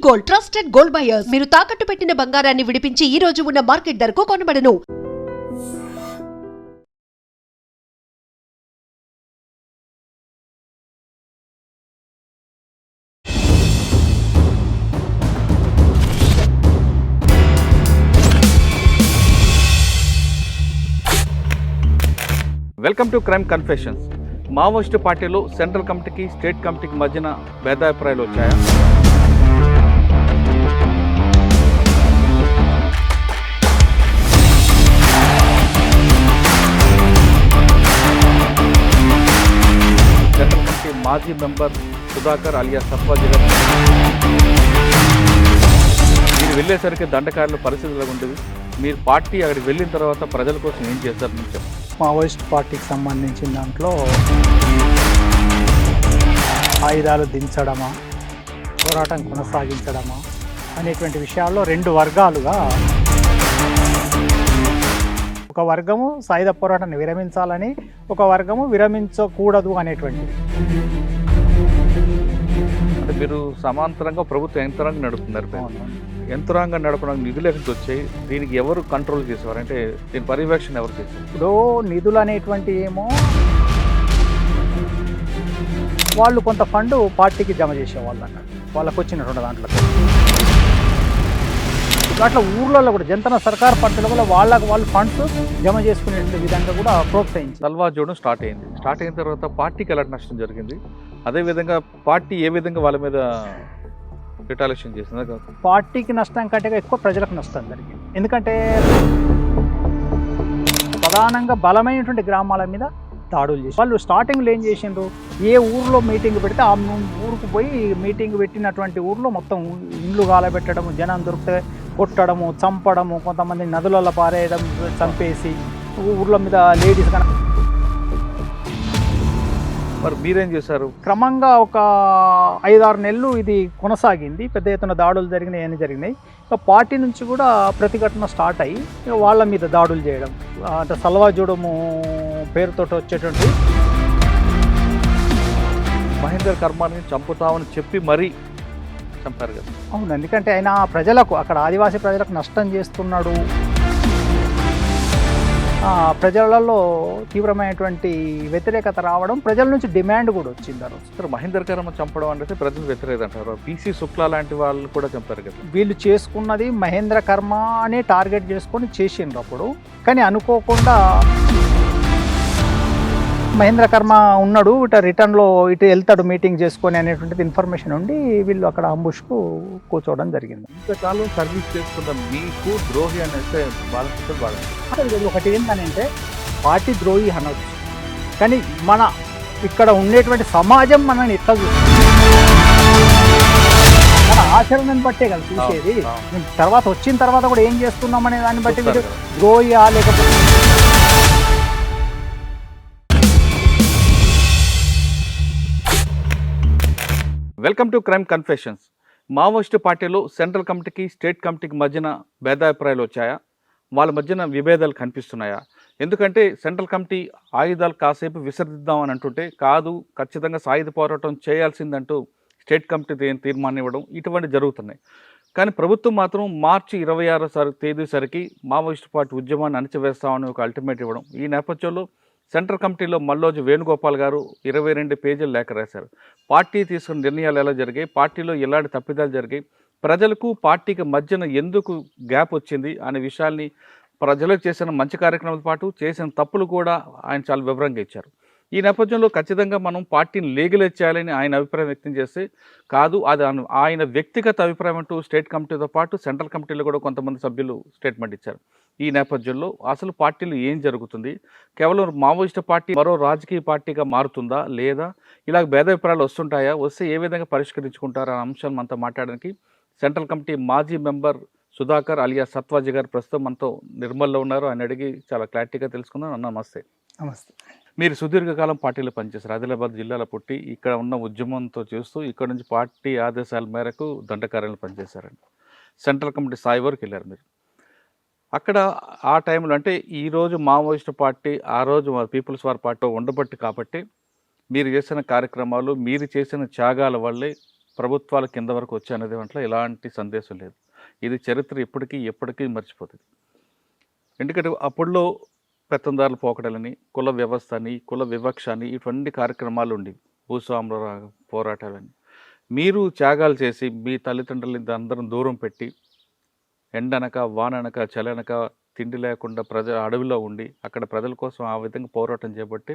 Gold, trusted gold buyers. మీరు తాకట్టు పెట్టిన బంగారాన్ని విడిపించి ఈ రోజు ఉన్న మార్కెట్ ధరకు కొనబడను. Welcome to crime confessions. Maoist పార్టీలో సెంట్రల్ కమిటీకి స్టేట్ కమిటీకి మధ్యన భేదాభిప్రాయాలు వచ్చాయా? సెంట్రల్ కమిటీ మాజీ మెంబర్ సుధాకర్ అలియా సత్వాజీ గారు మీరు వెళ్ళేసరికి దండకారుల పరిస్థితులు ఉండేవి. మీరు పార్టీ అక్కడికి వెళ్ళిన తర్వాత ప్రజల కోసం ఏం చేస్తారని చెప్పండి. మావోయిస్ట్ పార్టీకి సంబంధించిన దాంట్లో ఆయుధాలు దించడమా, పోరాటం కొనసాగించడమా అనేటువంటి విషయాల్లో రెండు వర్గాలుగా, ఒక వర్గము సాయుధ పోరాటాన్ని విరమించాలని, ఒక వర్గము విరమించకూడదు అనేటువంటి. అంటే మీరు సమాంతరంగా ప్రభుత్వ యంత్రాంగం నడుపుతున్నారు. యంత్రాంగం నడపడానికి నిధులు ఎక్కడికి వచ్చాయి? దీనికి ఎవరు కంట్రోల్ చేసేవారు? అంటే దీని పర్యవేక్షణ ఎవరు చేశారు? ఇప్పుడు నిధులు అనేటువంటి ఏమో వాళ్ళు కొంత ఫండ్ పార్టీకి జమ చేసేవాళ్ళు అన్నట్టు, వాళ్ళకు వచ్చినటువంటి దాంట్లో. అట్లా ఊర్లలో కూడా జంతన సర్కార్ పట్టుల వల్ల వాళ్ళు ఫండ్స్ జమ చేసుకునే విధంగా కూడా ప్రోత్సహించి తల్వార్ జోడం స్టార్ట్ అయిన తర్వాత పార్టీకి ఎలాంటి నష్టం జరిగింది? అదేవిధంగా పార్టీ ఏ విధంగా వాళ్ళ మీద రిటాలియేషన్ చేసిందా? పార్టీకి నష్టం కంటే ఎక్కువ ప్రజలకు నష్టం జరిగింది. ఎందుకంటే ప్రధానంగా బలమైనటువంటి గ్రామాల మీద దాడులు చేసి వాళ్ళు స్టార్టింగ్లో ఏం చేసిండ్రు, ఏ ఊర్లో మీటింగ్ పెడితే ఆ ఊరుకు పోయి మీటింగ్ పెట్టినటువంటి ఊర్లో మొత్తం ఇండ్లు గాలబెట్టడము, జనం దొరికితే కొట్టడము, చంపడము, కొంతమంది నదులలో పారేయడం, చంపేసి ఊర్ల మీద లేడీస్ కన్నా. మరి మీరేం చేశారు? క్రమంగా ఒక 5-6 నెలలు ఇది కొనసాగింది. పెద్ద ఎత్తున దాడులు జరిగినాయి, అన్నీ జరిగినాయి. పార్టీ నుంచి కూడా ప్రతిఘటన స్టార్ట్ అయ్యి వాళ్ళ మీద దాడులు చేయడం, అంటే సల్వాజూడము పేరుతో వచ్చేటువంటి. మహేందర్ కర్మాని చంపుతామని చెప్పి మరీ చంపారు కదా? అవును, ఎందుకంటే ఆయన ప్రజలకు, అక్కడ ఆదివాసీ ప్రజలకు నష్టం చేస్తున్నాడు. ప్రజలలో తీవ్రమైనటువంటి వ్యతిరేకత రావడం, ప్రజల నుంచి డిమాండ్ కూడా వచ్చింది ఆ రోజు. మహేందర్ కర్మ చంపడం అంటే ప్రజలు వ్యతిరేకత అంటారు. పీసీ శుక్లా లాంటి వాళ్ళు కూడా చంపారు కదా? వీళ్ళు చేసుకున్నది మహేంద్ర కర్మ అనే టార్గెట్ చేసుకొని చేసిండ్రు అప్పుడు. కానీ అనుకోకుండా మహేంద్ర కర్మ ఉన్నాడు, రిటర్న్లో ఇటు వెళ్తాడు మీటింగ్ చేసుకొని అనేటువంటిది ఇన్ఫర్మేషన్ ఉండి వీళ్ళు అక్కడ అంబుష్కు కూర్చోవడం జరిగింది. ఇంతకాలం సర్వీస్ చేసుకుంటాం, మీకు ద్రోహి అనేస్తే బాగా ఒకటి ఏంటంటే పార్టీ ద్రోహి అనొచ్చు, కానీ మన ఇక్కడ ఉండేటువంటి సమాజం మనల్ని ఎట్లా చూస్తుంది, మన ఆచరణను బట్టే కదా చూసేది. తర్వాత వచ్చిన తర్వాత కూడా ఏం చేస్తున్నాం అనే దాన్ని బట్టి మీరు ద్రోహియా లేకపోతే. Welcome to crime confessions. Maoist పార్టీలో సెంట్రల్ కమిటీకి స్టేట్ కమిటీకి మధ్యన భేదాభిప్రాయాలు వచ్చాయా? వాళ్ళ మధ్యన విభేదాలు కనిపిస్తున్నాయా? ఎందుకంటే సెంట్రల్ కమిటీ ఆయుధాలు కాసేపు విసర్జిద్దామని అంటుంటే కాదు, ఖచ్చితంగా సాయుధ పోరాటం చేయాల్సిందంటూ స్టేట్ కమిటీ తీర్మానం ఇవ్వడం ఇటువంటి జరుగుతున్నాయి. కానీ ప్రభుత్వం మాత్రం మార్చి 26 తేదీసరికి మావోయిస్ట్ పార్టీ ఉద్యమాన్ని అణచివేస్తామని ఒక అల్టిమేట్ ఇవ్వడం. ఈ నేపథ్యంలో సెంట్రల్ కమిటీలో మల్లోజు వేణుగోపాల్ గారు 22 పేజీలు లేఖ రాశారు. పార్టీ తీసుకున్న నిర్ణయాలు ఎలా జరిగాయి, పార్టీలో ఎలాంటి తప్పిదాలు జరిగాయి, ప్రజలకు పార్టీకి మధ్యన ఎందుకు గ్యాప్ వచ్చింది అనే విషయాల్ని, ప్రజలకు చేసిన మంచి కార్యక్రమాలతో పాటు చేసిన తప్పులు కూడా ఆయన చాలా వివరంగా ఇచ్చారు. ఈ నేపథ్యంలో ఖచ్చితంగా మనం పార్టీని లీగలైజ్ చేయాలని ఆయన అభిప్రాయం వ్యక్తం చేస్తే కాదు, అది ఆయన వ్యక్తిగత అభిప్రాయం అంటూ స్టేట్ కమిటీతో పాటు సెంట్రల్ కమిటీలో కూడా కొంతమంది సభ్యులు స్టేట్మెంట్ ఇచ్చారు. ఈ నేపథ్యంలో అసలు పార్టీలో ఏం జరుగుతుంది, కేవలం మావోయిస్ట్ పార్టీ మరో రాజకీయ పార్టీగా మారుతుందా, లేదా ఇలా భేదాభిప్రాయాలు వస్తుంటాయా, వస్తే ఏ విధంగా పరిష్కరించుకుంటారు అనే అంశం మనతో మాట్లాడడానికి సెంట్రల్ కమిటీ మాజీ మెంబర్ సుధాకర్ అలియా సత్వాజీ గారు ప్రస్తుతం మనతో నిర్మల్లో ఉన్నారు. ఆయన అడిగి చాలా క్లారిటీగా తెలుసుకుందాం. అన్న నమస్తే. నమస్తే. మీరు సుదీర్ఘకాలం పార్టీలో పనిచేశారు. ఆదిలాబాద్ జిల్లాలో పుట్టి ఇక్కడ ఉన్న ఉద్యమంతో చేస్తూ ఇక్కడ నుంచి పార్టీ ఆదేశాల మేరకు దండకార్యాలు పనిచేశారండి. సెంట్రల్ కమిటీ స్థాయి వరకు వెళ్ళారు మీరు. అక్కడ ఆ టైంలో అంటే ఈరోజు మావోయిస్ట్ పార్టీ, ఆ రోజు పీపుల్స్ వార్ పార్టీ ఉండబట్టి కాబట్టి మీరు చేసిన కార్యక్రమాలు, మీరు చేసిన త్యాగాల వల్లే ప్రభుత్వాల కింద వరకు వచ్చాయనేది దాంట్లో ఎలాంటి సందేశం లేదు. ఇది చరిత్ర ఎప్పటికీ మర్చిపోతుంది. ఎందుకంటే అప్పుడులో పెత్తందారుల పోకడలని, కుల వ్యవస్థ అని, కుల వివక్ష అని ఇటువంటి కార్యక్రమాలు ఉండేవి. భూస్వాముల పోరాటాలని మీరు త్యాగాలు చేసి మీ తల్లిదండ్రులని అందరం దూరం పెట్టి ఎండనక వాననక చలనక తిండి లేకుండా అడవిలో ఉండి అక్కడ ప్రజల కోసం ఆ విధంగా పోరాటం చేపట్టి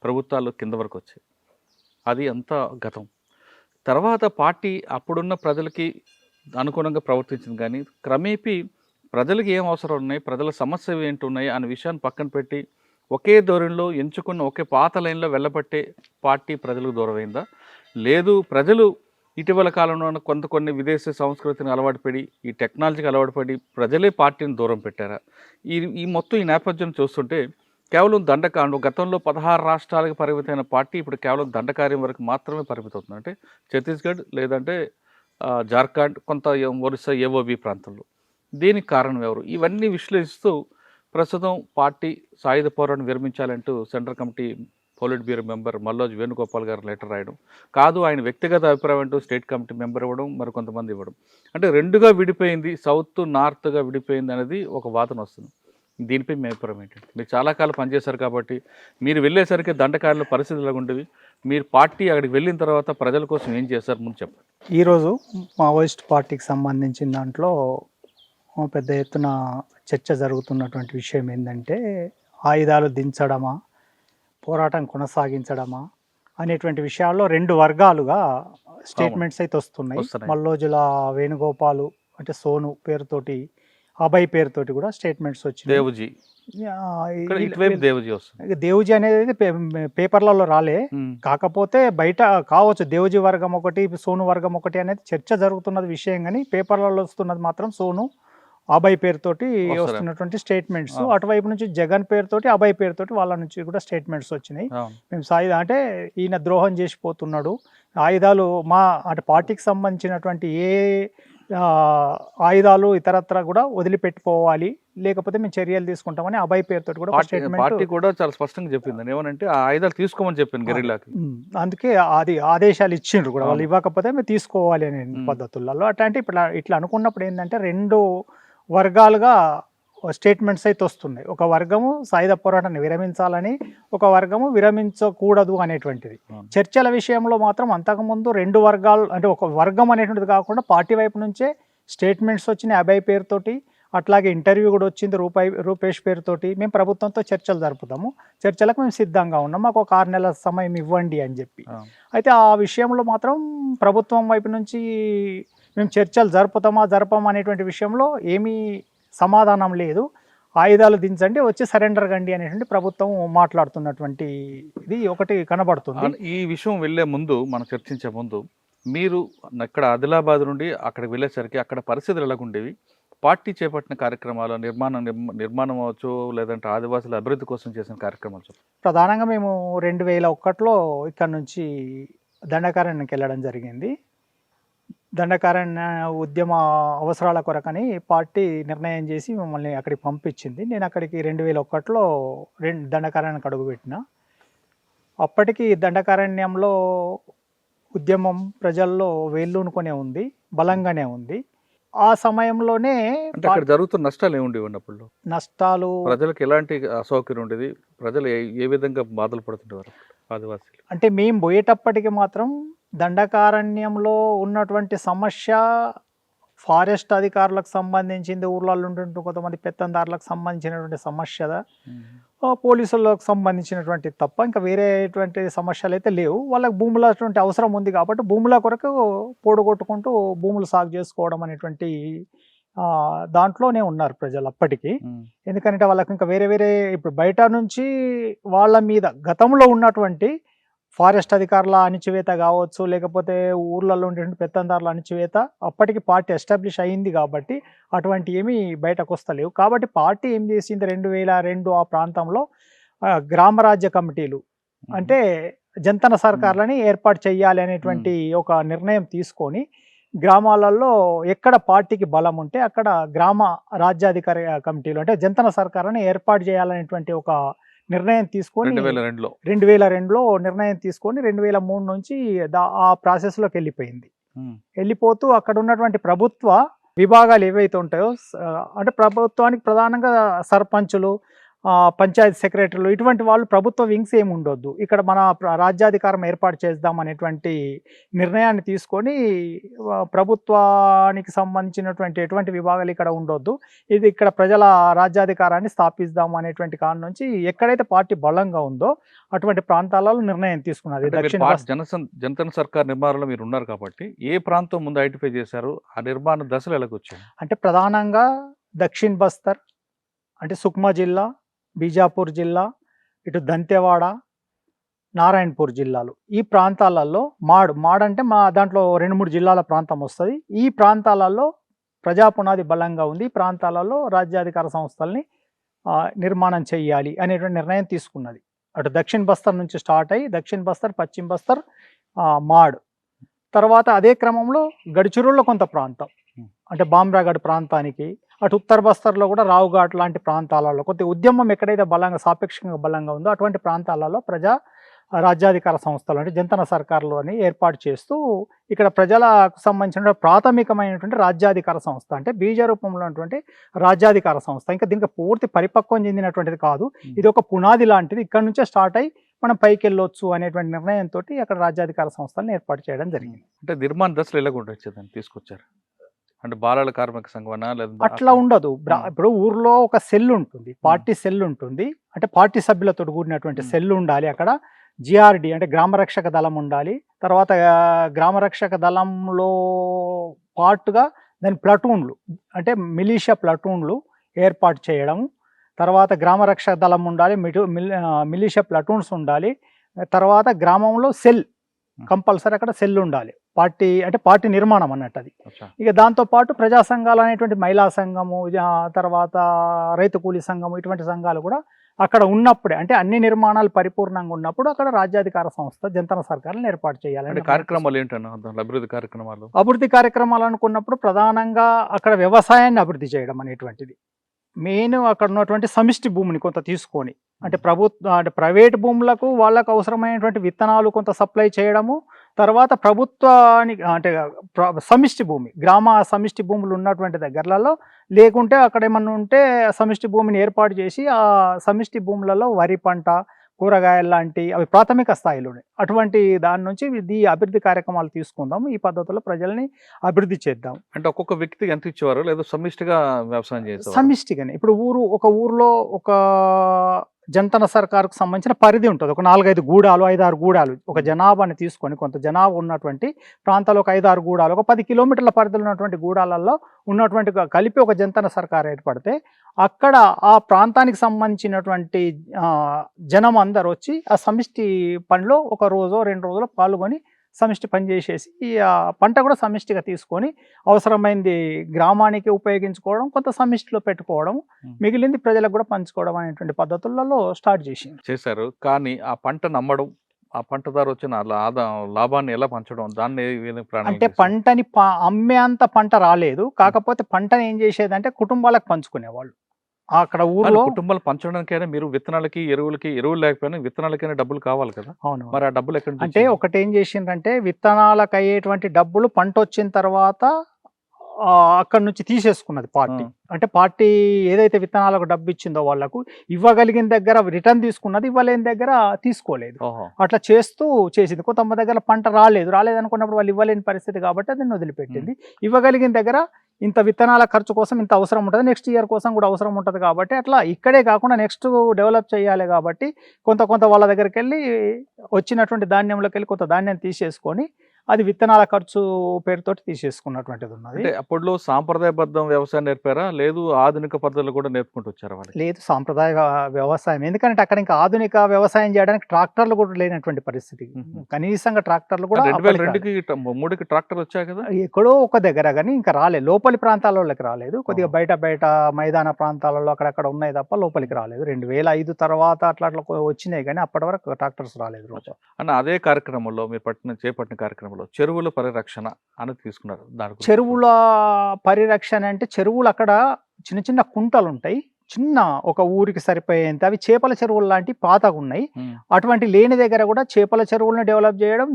ప్రభుత్వాలు కింద వరకు వచ్చాయి. అది అంతా గతం. తర్వాత పార్టీ అప్పుడున్న ప్రజలకి అనుగుణంగా ప్రవర్తించింది, కానీ క్రమేపీ ప్రజలకు ఏం అవసరం ఉన్నాయి, ప్రజల సమస్యలు ఏంటి ఉన్నాయి అనే విషయాన్ని పక్కన పెట్టి ఒకే ధోరణిలో ఎంచుకున్న ఒకే పాత లైన్లో వెళ్ళబట్టే పార్టీ ప్రజలకు దూరమైందా, లేదు ప్రజలు ఇటీవల కాలంలో కొన్ని విదేశీ సంస్కృతిని అలవాటు పడి ఈ టెక్నాలజీకి అలవాటు పడి ప్రజలే పార్టీని దూరం పెట్టారా? ఈ మొత్తం ఈ నేపథ్యం చూస్తుంటే కేవలం దండకాండం గతంలో 16 రాష్ట్రాలకు పరిమితమైన పార్టీ ఇప్పుడు కేవలం దండకార్యం వరకు మాత్రమే పరిమితవుతుంది. అంటే ఛత్తీస్గఢ్ లేదంటే జార్ఖండ్, కొంత ఒరిస్సా ఏఓబి ప్రాంతంలో. దీనికి కారణం ఎవరు? ఇవన్నీ విశ్లేషిస్తూ ప్రస్తుతం పార్టీ సాయుధ పోరాటం విరమించాలంటూ central committee politburo member Mallojula Venugopal గారు లెటర్ రాయడం, కాదు ఆయన వ్యక్తిగత అభిప్రాయం అంటూ స్టేట్ కమిటీ మెంబర్ ఇవ్వడం, మరి కొంతమంది ఇవ్వడం, అంటే రెండుగా విడిపోయింది, సౌత్ నార్త్గా విడిపోయింది అనేది ఒక వాదన వస్తుంది. దీనిపై మీ అభిప్రాయం ఏంటంటే, మీరు చాలా కాలం పనిచేశారు కాబట్టి మీరు వెళ్ళేసరికి దండకారుల పరిస్థితులు ఉండేవి, మీరు పార్టీ అక్కడికి వెళ్ళిన తర్వాత ప్రజల కోసం ఏం చేశారు ముందు చెప్పండి. ఈరోజు మావోయిస్ట్ పార్టీకి సంబంధించిన దాంట్లో పెద్ద ఎత్తున చర్చ జరుగుతున్నటువంటి విషయం ఏంటంటే, ఆయుధాలు దించడమా, పోరాటం కొనసాగించడమా అనేటువంటి విషయాల్లో రెండు వర్గాలుగా స్టేట్మెంట్స్ అయితే వస్తున్నాయి. మల్లోజుల వేణుగోపాలు అంటే సోను పేరుతోటి, అభయ్ పేరుతోటి కూడా స్టేట్మెంట్స్ వచ్చినాయి. దేవుజీ అనేది పేపర్లలో రాలే, కాకపోతే బయట కావచ్చు దేవుజీ వర్గం ఒకటి, సోను వర్గం ఒకటి అనేది చర్చ జరుగుతున్నది విషయం, కానీ పేపర్లలో వస్తున్నది మాత్రం సోను అభయ్ పేరుతోటి వస్తున్నటువంటి స్టేట్మెంట్స్. అటువైపు నుంచి జగన్ పేరుతోటి, అభయ్ పేరుతోటి వాళ్ళ నుంచి కూడా స్టేట్మెంట్స్ వచ్చినాయి. మేము అంటే ఈయన ద్రోహం చేసిపోతున్నాడు, ఆయుధాలు అంటే పార్టీకి సంబంధించినటువంటి ఏ ఆయుధాలు ఇతరత్ర కూడా వదిలిపెట్టుకోవాలి, లేకపోతే మేము చర్యలు తీసుకుంటామని అభయ్ పేరుతో కూడా పార్టీ కూడా చాలా స్పష్టంగా చెప్పింది. ఏమనంటే ఆ ఆయుధాలు తీసుకోమని చెప్పింది గెరిల్లాకి. అందుకే అది ఆదేశాలు ఇచ్చిండ్రు కూడా, వాళ్ళు ఇవ్వకపోతే మేము తీసుకోవాలి అనే పద్ధతులలో. అట్లాంటి ఇట్లా అనుకున్నప్పుడు ఏంటంటే రెండు వర్గాలుగా స్టేట్మెంట్స్ అయితే వస్తున్నాయి. ఒక వర్గము సాయుధ పోరాటాన్ని విరమించాలని, ఒక వర్గము విరమించకూడదు అనేటువంటిది. చర్చల విషయంలో మాత్రం అంతకుముందు రెండు వర్గాలు, అంటే ఒక వర్గం అనేటువంటిది కాకుండా పార్టీ వైపు నుంచే స్టేట్మెంట్స్ వచ్చినాయి అభయ్ పేరుతోటి, అట్లాగే ఇంటర్వ్యూ కూడా వచ్చింది రూపేష్ పేరుతోటి. మేము ప్రభుత్వంతో చర్చలు జరుపుతాము, చర్చలకు మేము సిద్ధంగా ఉన్నాం, మాకు ఒక 6 నెలల సమయం ఇవ్వండి అని చెప్పి. అయితే ఆ విషయంలో మాత్రం ప్రభుత్వం వైపు నుంచి మేము చర్చలు జరపమా అనేటువంటి విషయంలో ఏమీ సమాధానం లేదు. ఆయుధాలు దించండి, వచ్చి సరెండర్ కండి అనేటువంటి ప్రభుత్వం మాట్లాడుతున్నటువంటి ఇది ఒకటి కనబడుతుంది. ఈ విషయం వెళ్ళే ముందు, మనం చర్చించే ముందు, మీరు ఇక్కడ ఆదిలాబాద్ నుండి అక్కడికి వెళ్ళేసరికి అక్కడ పరిస్థితులు ఎలాగుండేవి? పార్టీ చేపట్టిన కార్యక్రమాలు, నిర్మాణం అవ్వచ్చు, లేదంటే ఆదివాసుల అభివృద్ధి కోసం చేసిన కార్యక్రమాలు? ప్రధానంగా మేము 2001లో ఇక్కడ నుంచి దండకారణ్యానికి వెళ్ళడం జరిగింది. దండకారణ్య ఉద్యమ అవసరాల కొరకని పార్టీ నిర్ణయం చేసి మమ్మల్ని అక్కడికి పంపించింది. నేను అక్కడికి 2001లో దండకారణ్యానికి అడుగుపెట్టిన. అప్పటికి దండకారణ్యంలో ఉద్యమం ప్రజల్లో వేళ్ళూనుకొనే ఉంది, బలంగానే ఉంది. ఆ సమయంలోనే అక్కడ జరుగుతున్న నష్టాలు ఏముండేవి? ఉన్నప్పుడు నష్టాలు, ప్రజలకు ఎలాంటి అసౌకర్యం ఉండేది, ప్రజలు ఏ విధంగా బాధలు పడుతుండేవారు ఆదివాసీలు? అంటే మేము పోయేటప్పటికి మాత్రం దండకారణ్యంలో ఉన్నటువంటి సమస్య ఫారెస్ట్ అధికారులకు సంబంధించింది, ఊర్లలో ఉంటుంటే కొంతమంది పెత్తందారులకు సంబంధించినటువంటి సమస్య, పోలీసులకు సంబంధించినటువంటి తప్ప ఇంకా వేరేటువంటి సమస్యలు అయితే లేవు. వాళ్ళకి భూముల అవసరం ఉంది కాబట్టి భూముల కొరకు పోడుగొట్టుకుంటూ భూములు సాగు చేసుకోవడం అనేటువంటి దాంట్లోనే ఉన్నారు ప్రజలు అప్పటికి. ఎందుకంటే వాళ్ళకి ఇంకా వేరే ఇప్పుడు బయట నుంచి వాళ్ళ మీద గతంలో ఉన్నటువంటి ఫారెస్ట్ అధికారుల అణిచివేత కావచ్చు, లేకపోతే ఊర్లలో ఉండేటువంటి పెత్తందారుల అణిచివేత అప్పటికి పార్టీ ఎస్టాబ్లిష్ అయింది కాబట్టి అటువంటి ఏమీ బయటకు వస్తలేవు. కాబట్టి పార్టీ ఏం చేసింది, 2002 ఆ ప్రాంతంలో గ్రామరాజ్య కమిటీలు, అంటే జంతన సర్కార్లని ఏర్పాటు చేయాలి అనేటువంటి ఒక నిర్ణయం తీసుకొని గ్రామాలలో ఎక్కడ పార్టీకి బలం ఉంటే అక్కడ గ్రామ రాజ్యాధికార కమిటీలు, అంటే జంతన సర్కార్లని ఏర్పాటు చేయాలనేటువంటి ఒక నిర్ణయం తీసుకొని 2002లో నిర్ణయం తీసుకొని 2003 నుంచి ఆ ప్రాసెస్లోకి వెళ్ళిపోయింది. వెళ్ళిపోతూ అక్కడ ఉన్నటువంటి ప్రభుత్వ విభాగాలు ఏవైతే ఉంటాయో అంటే ప్రభుత్వానికి ప్రధానంగా సర్పంచులు, పంచాయతీ సెక్రటరీలు ఇటువంటి వాళ్ళు ప్రభుత్వ వింగ్స్ ఏమి ఉండొద్దు, ఇక్కడ మన రాజ్యాధికారం ఏర్పాటు చేద్దాం అనేటువంటి నిర్ణయాన్ని తీసుకొని ప్రభుత్వానికి సంబంధించినటువంటి ఎటువంటి విభాగాలు ఇక్కడ ఉండొద్దు, ఇది ఇక్కడ ప్రజల రాజ్యాధికారాన్ని స్థాపిద్దాం అనేటువంటి కారణం నుంచి ఎక్కడైతే పార్టీ బలంగా ఉందో అటువంటి ప్రాంతాలలో నిర్ణయం తీసుకున్నది. జనతా సర్కార్ నిర్మాణంలో మీరు ఉన్నారు కాబట్టి ఏ ప్రాంతం ముందు ఐడెంటిఫై చేశారు, ఆ నిర్మాణ దశలు ఎలాగొచ్చాయి? అంటే ప్రధానంగా దక్షిణ్ బస్తర్ అంటే సుక్మా జిల్లా, బీజాపూర్ జిల్లా, ఇటు దంతెవాడ, నారాయణపూర్ జిల్లాలు, ఈ ప్రాంతాలలో మాడ్ అంటే మా దాంట్లో 2-3 జిల్లాల ప్రాంతం వస్తుంది. ఈ ప్రాంతాలలో ప్రజాపునాది బలంగా ఉంది. ఈ ప్రాంతాలలో రాజ్యాధికార సంస్థల్ని నిర్మాణం చేయాలి అనేటువంటి నిర్ణయం తీసుకున్నది. అటు దక్షిణ్ బస్తర్ నుంచి స్టార్ట్ అయ్యి దక్షిణ్ బస్తర్, పశ్చిమ బస్తర్, మాడ్, తర్వాత అదే క్రమంలో గడిచిరోళ్ళ కొంత ప్రాంతం అంటే బామ్రాగఢ్ ప్రాంతానికి, అటు ఉత్తర బస్తర్లో కూడా రావుఘాట్ లాంటి ప్రాంతాలలో కొద్ది ఉద్యమం ఎక్కడైతే బలంగా సాపేక్షంగా బలంగా ఉందో అటువంటి ప్రాంతాలలో ప్రజా రాజ్యాధికార సంస్థలు అంటే జంతన సర్కార్లు అని ఏర్పాటు చేస్తూ ఇక్కడ ప్రజలకు సంబంధించిన ప్రాథమికమైనటువంటి రాజ్యాధికార సంస్థ అంటే బీజ రూపంలో ఉన్నటువంటి రాజ్యాధికార సంస్థ. ఇంకా దీనికి పూర్తి పరిపక్వం చెందినటువంటిది కాదు, ఇది ఒక పునాది లాంటిది, ఇక్కడ నుంచే స్టార్ట్ అయ్యి మనం పైకి వెళ్ళొచ్చు అనేటువంటి నిర్ణయంతో అక్కడ రాజ్యాధికార సంస్థలను ఏర్పాటు చేయడం జరిగింది. అంటే నిర్మాణ దశలు ఎలా ఉండొచ్చేదాన్ని తీసుకొచ్చారు అంటే బాలల కార్మిక సంఘం అట్లా ఉండదు. ఇప్పుడు ఊర్లో ఒక సెల్ ఉంటుంది, పార్టీ సెల్ ఉంటుంది, అంటే పార్టీ సభ్యులతో కూడినటువంటి సెల్ ఉండాలి. అక్కడ జిఆర్డి అంటే గ్రామరక్షక దళం ఉండాలి. తర్వాత గ్రామరక్షక దళంలో పార్ట్గా దాని ప్లటూన్లు అంటే మిలీషియా ప్లటూన్లు ఏర్పాటు చేయడం, తర్వాత గ్రామరక్షక దళం ఉండాలి, మిలీషియా ప్లటూన్స్ ఉండాలి, తర్వాత గ్రామంలో సెల్ కంపల్సరీ అక్కడ సెల్ ఉండాలి. పార్టీ అంటే పార్టీ నిర్మాణం అన్నట్టు అది. ఇక దాంతోపాటు ప్రజా సంఘాలు అనేటువంటి మహిళా సంఘము, తర్వాత రైతు కూలీ సంఘము, ఇటువంటి సంఘాలు కూడా అక్కడ ఉన్నప్పుడే అంటే అన్ని నిర్మాణాలు పరిపూర్ణంగా ఉన్నప్పుడు అక్కడ రాజ్యాధికార సంస్థ జంతన సర్కార్లను ఏర్పాటు చేయాలి. కార్యక్రమాలు ఏంటన్నా అభివృద్ధి కార్యక్రమాలు? అభివృద్ధి కార్యక్రమాలు అనుకున్నప్పుడు ప్రధానంగా అక్కడ వ్యవసాయాన్ని అభివృద్ధి చేయడం అనేటువంటిది మెయిన్. అక్కడ ఉన్నటువంటి సమిష్టి భూమిని కొంత తీసుకొని అంటే అంటే ప్రైవేట్ భూములకు వాళ్ళకు అవసరమైనటువంటి విత్తనాలు కొంత సప్లై చేయడము, తర్వాత ప్రభుత్వానికి అంటే సమిష్టి భూమి సమిష్టి భూములు ఉన్నటువంటి దగ్గరలలో లేకుంటే అక్కడ ఏమన్నా ఉంటే సమిష్టి భూమిని ఏర్పాటు చేసి ఆ సమిష్టి భూములలో వరి పంట, కూరగాయలు లాంటి అవి ప్రాథమిక స్థాయిలోనే అటువంటి దాని నుంచి ఈ అభివృద్ధి కార్యక్రమాలు తీసుకుందాం, ఈ పద్ధతిలో ప్రజల్ని అభివృద్ధి చేద్దాం. అంటే ఒక్కొక్క వ్యక్తికి ఎంత ఇచ్చేవారు లేదా సమిష్టిగా వ్యవసాయం చేస్తారు? సమిష్టిగానే. ఇప్పుడు ఒక ఊర్లో ఒక జంతన సర్కారుకు సంబంధించిన పరిధి ఉంటుంది, ఒక 4-5 గూడాలు, 5-6 గూడాలు, ఒక జనాభాని తీసుకొని కొంత జనాభా ఉన్నటువంటి ప్రాంతాలు ఒక 5-6 గూడాలు, ఒక 10 కిలోమీటర్ల పరిధిలో ఉన్నటువంటి గూడాలలో ఉన్నటువంటి కలిపి ఒక జంతన సర్కారు ఏర్పడితే అక్కడ ఆ ప్రాంతానికి సంబంధించినటువంటి జనం అందరు వచ్చి ఆ సమిష్టి పనిలో ఒక రోజో 2 రోజులు పాల్గొని సమిష్టి పని చేసేసి ఆ పంట కూడా సమిష్టిగా తీసుకొని అవసరమైంది గ్రామానికి ఉపయోగించుకోవడం, కొంత సమిష్టిలో పెట్టుకోవడం, మిగిలింది ప్రజలకు కూడా పంచుకోవడం అనేటువంటి పద్ధతులలో స్టార్ట్ చేశారు. కానీ ఆ పంటను అమ్మడం, ఆ పంట ద్వారా వచ్చిన లాభాన్ని ఎలా పంచడం, దాన్ని అంటే పంటని అమ్మే అంత పంట రాలేదు, కాకపోతే పంటని ఏం చేసేదంటే కుటుంబాలకు పంచుకునేవాళ్ళు. అక్కడ ఊర్లో కుటుంబాలు పంచడానికైనా మీరు విత్తనాలకి ఎరువులు లేకపోయినా విత్తనాలకైనా డబ్బులు కావాలి కదా. అవును. మరి ఆ డబ్బులు ఎక్కడ అంటే ఒకటి ఏం చేసిండ్రంటే విత్తనాలకు అయ్యేటువంటి డబ్బులు పంట వచ్చిన తర్వాత అక్కడ నుంచి తీసేసుకున్నది పార్టీ. అంటే పార్టీ ఏదైతే విత్తనాలకు డబ్బు ఇచ్చిందో వాళ్లకు ఇవ్వగలిగిన దగ్గర రిటర్న్ తీసుకున్నది, ఇవ్వలేని దగ్గర తీసుకోలేదు. అట్లా చేస్తూ చేసింది. కొంతమంది దగ్గర పంట రాలేదు అనుకున్నప్పుడు వాళ్ళు ఇవ్వలేని పరిస్థితి కాబట్టి దాన్ని వదిలిపెట్టింది. ఇవ్వగలిగిన దగ్గర ఇంత విత్తనాల ఖర్చు కోసం ఇంత అవసరం ఉంటుంది, నెక్స్ట్ ఇయర్ కోసం కూడా అవసరం ఉంటుంది కాబట్టి అట్లా ఇక్కడే కాకుండా నెక్స్ట్ డెవలప్ చేయాలి కాబట్టి కొంత వాళ్ళ దగ్గరికి వెళ్ళి వచ్చినటువంటి ధాన్యంలోకి వెళ్ళి కొంత ధాన్యం తీసేసుకొని అది విత్తనాల ఖర్చు పేరుతోటి తీసేసుకున్నటువంటిది ఉన్నది. అంటే అప్పట్లో సాంప్రదాయబద్ధం వ్యవసాయం నేర్పారా, లేదు ఆధునిక పద్ధతులు కూడా నేర్పుకుంటూ వచ్చారా? లేదు, సాంప్రదాయ వ్యవసాయం. ఎందుకంటే అక్కడ ఇంకా ఆధునిక వ్యవసాయం చేయడానికి ట్రాక్టర్లు కూడా లేనటువంటి పరిస్థితి. కనీసంగా ట్రాక్టర్లు కూడా 2002-2003 ట్రాక్టర్ వచ్చాయి కదా, ఎక్కడో ఒక దగ్గర కానీ ఇంకా రాలేదు. లోపలి ప్రాంతాలలోకి రాలేదు, కొద్దిగా బయట మైదాన ప్రాంతాలలో అక్కడక్కడ ఉన్నాయి తప్ప లోపలికి రాలేదు. 2005 తర్వాత అట్లా వచ్చినాయి కానీ అప్పటి వరకు ట్రాక్టర్స్ రాలేదు. అన్న అదే కార్యక్రమంలో మీరు చేపట్టిన కార్యక్రమంలో చెరువుల పరిరక్షణ అని తీసుకున్నారు. చెరువుల పరిరక్షణ అంటే చెరువులు అక్కడ చిన్న చిన్న కుంటలు ఉంటాయి, చిన్న ఒక ఊరికి సరిపోయేంత అవి చేపల చెరువులు లాంటి పాతగా ఉన్నాయి. అటువంటి లేని దగ్గర కూడా చేపల చెరువులను డెవలప్ చేయడం,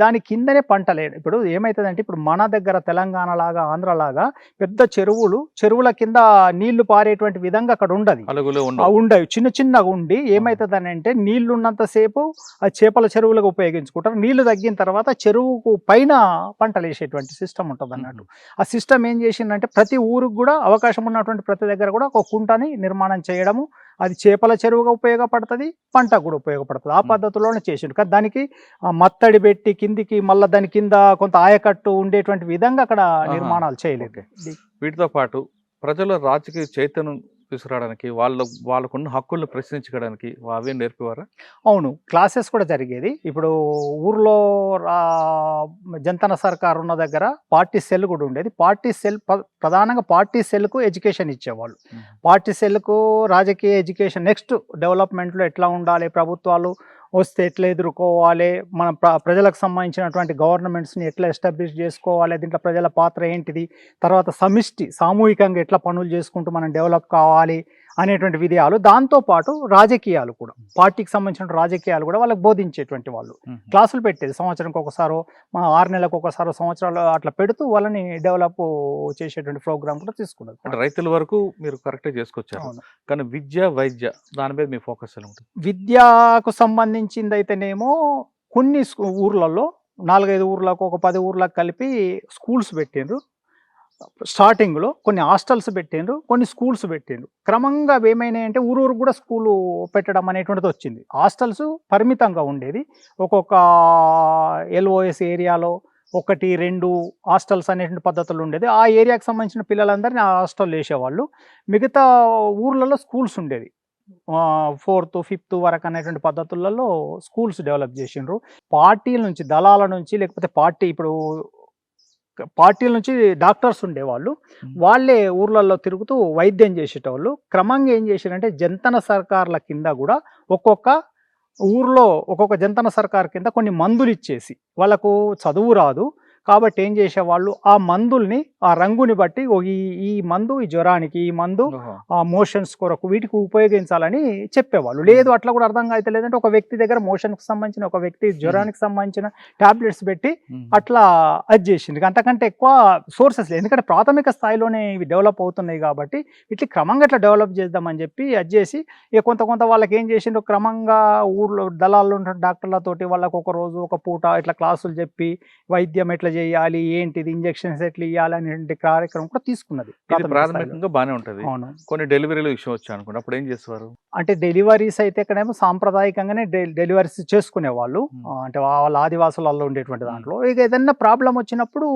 దాని కిందనే పంటలు వేయడం. ఇప్పుడు ఏమవుతుందంటే ఇప్పుడు మన దగ్గర తెలంగాణ లాగా ఆంధ్ర లాగా పెద్ద చెరువుల కింద నీళ్లు పారేటువంటి విధంగా అక్కడ ఉండదు, ఉండవు, చిన్న చిన్నగా ఉండి ఏమవుతుందని అంటే నీళ్లు ఉన్నంతసేపు ఆ చేపల చెరువులకు ఉపయోగించుకుంటారు. నీళ్లు తగ్గిన తర్వాత చెరువుకు పైన పంటలు వేసేటువంటి సిస్టమ్ ఉంటుంది అన్నట్టు. ఆ సిస్టమ్ ఏం చేసిందంటే ప్రతి ఊరికి కూడా అవకాశం ఉన్నటువంటి ప్రతి దగ్గర కూడా ఒక కుంటని నిర్మాణం చేయడము, అది చేపల చెరువుగా ఉపయోగపడుతుంది, పంటకు కూడా ఉపయోగపడుతుంది. ఆ పద్ధతిలోనే చేసిండు. కానీ దానికి మత్తడి పెట్టి కిందికి మళ్ళీ దాని కింద కొంత ఆయకట్టు ఉండేటువంటి విధంగా అక్కడ నిర్మాణాలు చేయలేదు. వీటితో పాటు ప్రజల రాజకీయ చైతన్యం తీసుకురావడానికి వాళ్ళకున్న హక్కులను ప్రశ్నించడానికి అవే నేర్పేవారా? అవును, క్లాసెస్ కూడా జరిగేది. ఇప్పుడు ఊర్లో జంతన సర్కార్ ఉన్న దగ్గర పార్టీ సెల్ కూడా ఉండేది. పార్టీ సెల్ ప్రధానంగా పార్టీ సెల్కు ఎడ్యుకేషన్ ఇచ్చేవాళ్ళు. పార్టీ సెల్కు రాజకీయ ఎడ్యుకేషన్, నెక్స్ట్ డెవలప్మెంట్లో ఎట్లా ఉండాలి, ప్రభుత్వాలు వస్తే ఎట్లా ఎదుర్కోవాలి, మన ప్రజలకు సంబంధించినటువంటి గవర్నమెంట్స్ని ఎట్లా ఎస్టాబ్లిష్ చేసుకోవాలి, దీంట్లో ప్రజల పాత్ర ఏంటిది, తర్వాత సామూహికంగా ఎట్లా పనులు చేసుకుంటూ మనం డెవలప్ కావాలి అనేటువంటి విధాలు. దాంతోపాటు రాజకీయాలు కూడా, పార్టీకి సంబంధించిన రాజకీయాలు కూడా వాళ్ళకి బోధించేటువంటి వాళ్ళు క్లాసులు పెట్టేది. సంవత్సరానికి ఒకసారో 6 నెలలకు ఒకసారో సంవత్సరాలు అట్లా పెడుతూ వాళ్ళని డెవలప్ చేసేటువంటి ప్రోగ్రామ్ కూడా తీసుకున్నారు. అంటే రైతుల వరకు మీరు కరెక్ట్గా చేసుకొచ్చారు. కానీ విద్య వైద్య దాని మీద మీ ఫోకస్ ఎలా ఉంటుంది? విద్యకు సంబంధించింది అయితేనేమో కొన్ని ఊర్లలో 4-5 ఊర్లకు, ఒక 10 ఊర్లకు కలిపి స్కూల్స్ పెట్టిండ్రు. స్టార్టింగ్లో కొన్ని హాస్టల్స్ పెట్టిండ్రు, కొన్ని స్కూల్స్ పెట్టిండ్రు. క్రమంగా ఏమైనాయంటే ఊరు కూడా స్కూలు పెట్టడం అనేటువంటిది వచ్చింది. హాస్టల్స్ పరిమితంగా ఉండేది. ఒక్కొక్క LOS ఏరియాలో 1-2 హాస్టల్స్ అనేటువంటి పద్ధతులు ఉండేది. ఆ ఏరియాకి సంబంధించిన పిల్లలందరినీ ఆ హాస్టల్ వేసేవాళ్ళు. మిగతా ఊర్లలో స్కూల్స్ ఉండేది. 4th, 5th వరకు అనేటువంటి పద్ధతులలో స్కూల్స్ డెవలప్ చేసిండ్రు. పార్టీల నుంచి, దళాల నుంచి, లేకపోతే పార్టీల నుంచి డాక్టర్స్ ఉండేవాళ్ళు. వాళ్ళే ఊర్లలో తిరుగుతూ వైద్యం చేసేటోళ్ళు. క్రమంగా ఏం చేశారంటే జంతన సర్కార్ల కింద కూడా ఒక్కొక్క ఊర్లో ఒక్కొక్క జంతన సర్కార్ కింద కొన్ని మందులు ఇచ్చేసి, వాళ్ళకు చదువు రాదు కాబట్టి ఏం చేసేవాళ్ళు, ఆ మందుల్ని ఆ రంగుని బట్టి ఈ మందు ఈ జ్వరానికి, ఈ మందు ఆ మోషన్స్ కొరకు వీటికి ఉపయోగించాలని చెప్పేవాళ్ళు. లేదు అట్లా కూడా అర్థం అయితే లేదంటే ఒక వ్యక్తి దగ్గర మోషన్కి సంబంధించిన, ఒక వ్యక్తి జ్వరానికి సంబంధించిన టాబ్లెట్స్ పెట్టి అట్లా అది చేసింది. అంతకంటే ఎక్కువ సోర్సెస్ లేదు, ఎందుకంటే ప్రాథమిక స్థాయిలోనే ఇవి డెవలప్ అవుతున్నాయి కాబట్టి ఇట్లా క్రమంగా ఇట్లా డెవలప్ చేద్దామని చెప్పి అది చేసి ఇక కొంత వాళ్ళకి ఏం చేసిండ్రు, క్రమంగా ఊర్లో దళాల్లో ఉన్న డాక్టర్లతోటి వాళ్ళకు ఒక రోజు ఒక పూట ఇట్లా క్లాసులు చెప్పి వైద్యం ఎట్లా చేయాలి, ఏంటిది, ఇంజెక్షన్స్ ఎట్లా ఇవ్వాలి అనేటువంటి కార్యక్రమం కూడా తీసుకున్నది. ప్రాథమికంగా బాగానే ఉంటుంది. కొన్ని డెలివరీలు విషయం వచ్చా అనుకోండి, అప్పుడు ఏం చేసేవారు అంటే డెలివరీస్ అయితే ఇక్కడేమో సాంప్రదాయకంగానే డెలివరీస్ చేసుకునేవాళ్ళు. అంటే వాళ్ళ ఆదివాసులలో ఉండేటువంటి దాంట్లో ఇక ఏదైనా ప్రాబ్లం వచ్చినప్పుడు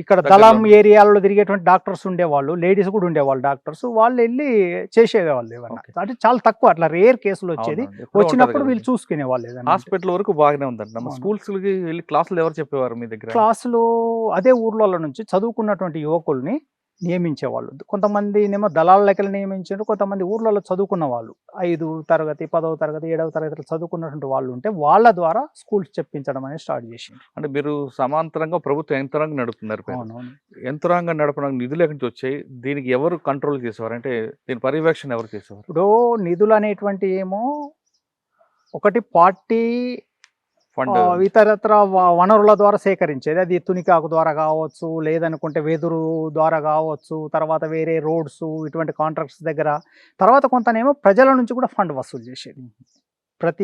ఇక్కడ దళం ఏరియాలో తిరిగేటువంటి డాక్టర్స్ ఉండేవాళ్ళు, లేడీస్ కూడా ఉండేవాళ్ళు డాక్టర్స్, వాళ్ళు వెళ్ళి చేసేవాళ్ళు. అంటే చాలా తక్కువ, అట్లా రేర్ కేసులు వచ్చేది. వచ్చినప్పుడు వీళ్ళు చూసుకునే వాళ్ళు. హాస్పిటల్ వరకు బాగానే ఉందండి. స్కూల్స్ వెళ్ళి క్లాసులు ఎవరు చెప్పేవారు మీ దగ్గర? క్లాసులు అదే ఊర్లలో నుంచి చదువుకున్నటువంటి యువకుల్ని నియమించేవాళ్ళు. కొంతమంది ఏమో దళాల లెక్కలు నియమించారు, కొంతమంది ఊర్లలో చదువుకున్న వాళ్ళు 5వ తరగతి 10వ తరగతి 7వ తరగతి చదువుకున్నటువంటి వాళ్ళు ఉంటే వాళ్ళ ద్వారా స్కూల్స్ చెప్పించడం అనేది స్టార్ట్ చేసింది. అంటే మీరు సమాంతరంగా ప్రభుత్వ యంత్రాంగం నడుపుతున్నారు. యంత్రాంగం నడపడానికి నిధులు ఎక్కడి నుంచి వచ్చాయి? దీనికి ఎవరు కంట్రోల్ చేసేవారు? అంటే దీని పర్యవేక్షణ ఎవరు చేసేవారు? ఇప్పుడు నిధులు అనేటువంటి ఏమో ఒకటి పార్టీ ఇతరత్ర వనరుల ద్వారా సేకరించేది, అది తునికాకు ద్వారా కావచ్చు, లేదనుకుంటే వెదురు ద్వారా కావచ్చు, తర్వాత వేరే రోడ్స్ ఇటువంటి కాంట్రాక్ట్స్ దగ్గర, తర్వాత కొంతనేమో ప్రజల నుంచి కూడా ఫండ్ వసూలు చేసేది.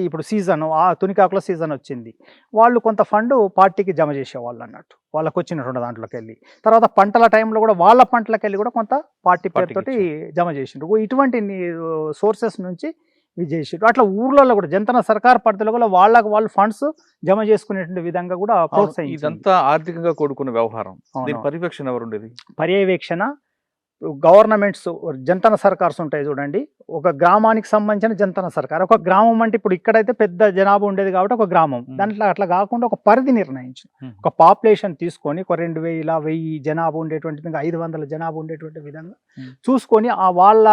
ఇప్పుడు సీజన్, ఆ తునికాకులో సీజన్ వచ్చింది, వాళ్ళు కొంత ఫండ్ పార్టీకి జమ చేసేవాళ్ళు అన్నట్టు, వాళ్ళకి వచ్చినటువంటి దాంట్లోకి వెళ్ళి. తర్వాత పంటల టైంలో కూడా వాళ్ళ పంటలకు వెళ్ళి కూడా కొంత పార్టీ పేరుతోటి జమ చేసిండ్రు. ఇటువంటి సోర్సెస్ నుంచి చేసిండ్రు. అట్లా ఊర్లలో కూడా జంతన సర్కార్ పరిధిలో కూడా వాళ్ళు ఫండ్స్ జమ చేసుకునేటువంటి విధంగా కూడా ప్రోత్సహించారు. ఇదంతా ఆర్థికంగా కూడుకున్న వ్యవహారం. పర్యవేక్షణ ఎవరు ఉండేది? పర్యవేక్షణ గవర్నమెంట్స్, జంతన సర్కార్స్ ఉంటాయి చూడండి. ఒక గ్రామానికి సంబంధించిన జంతన సర్కార్, ఒక గ్రామం అంటే ఇప్పుడు ఇక్కడైతే పెద్ద జనాభా ఉండేది కాబట్టి ఒక గ్రామం, దాంట్లో అట్లా కాకుండా ఒక పరిధి నిర్ణయించు, ఒక పాపులేషన్ తీసుకొని ఒక 2000 జనాభా ఉండేటువంటి విధంగా, 500 జనాభా ఉండేటువంటి విధంగా చూసుకొని ఆ వాళ్ళ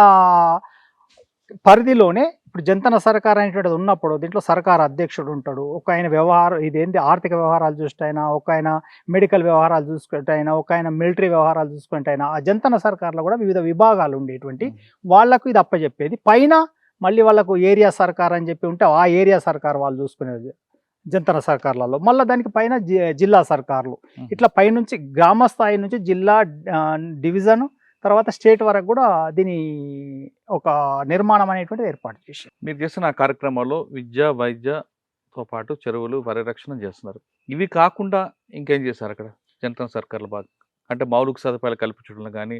పరిధిలోనే ఇప్పుడు జంతన సర్కార్ అనేటువంటిది ఉన్నప్పుడు దీంట్లో సర్కార్ అధ్యక్షుడు ఉంటాడు, ఒక ఆయన వ్యవహారం ఇదేంటి ఆర్థిక వ్యవహారాలు చూస్తైనా, ఒక ఆయన మెడికల్ వ్యవహారాలు చూసుకుంటైనా, ఒక ఆయన మిలిటరీ వ్యవహారాలు చూసుకుంటైనా, ఆ జంతన సర్కార్లో కూడా వివిధ విభాగాలు ఉండేటువంటి వాళ్ళకు ఇది అప్పచెప్పేది. పైన మళ్ళీ వాళ్ళకు ఏరియా సర్కార్ అని చెప్పి ఉంటే ఆ ఏరియా సర్కార్ వాళ్ళు చూసుకునేది జంతన సర్కార్లలో. మళ్ళీ దానికి పైన జిల్లా సర్కార్లు, ఇట్లా పైనుంచి గ్రామ స్థాయి నుంచి జిల్లా, డివిజన్, తర్వాత స్టేట్ వరకు కూడా దీని ఒక నిర్మాణం అనేటువంటిది ఏర్పాటు చేశారు. మీరు చేసిన ఆ కార్యక్రమాల్లో విద్య వైద్యతో పాటు చెరువులు పరిరక్షణ చేస్తున్నారు. ఇవి కాకుండా ఇంకేం చేశారు అక్కడ జంతన సర్కార్లు? బాగా అంటే మౌలిక సదుపాయాలు కల్పించడం కానీ,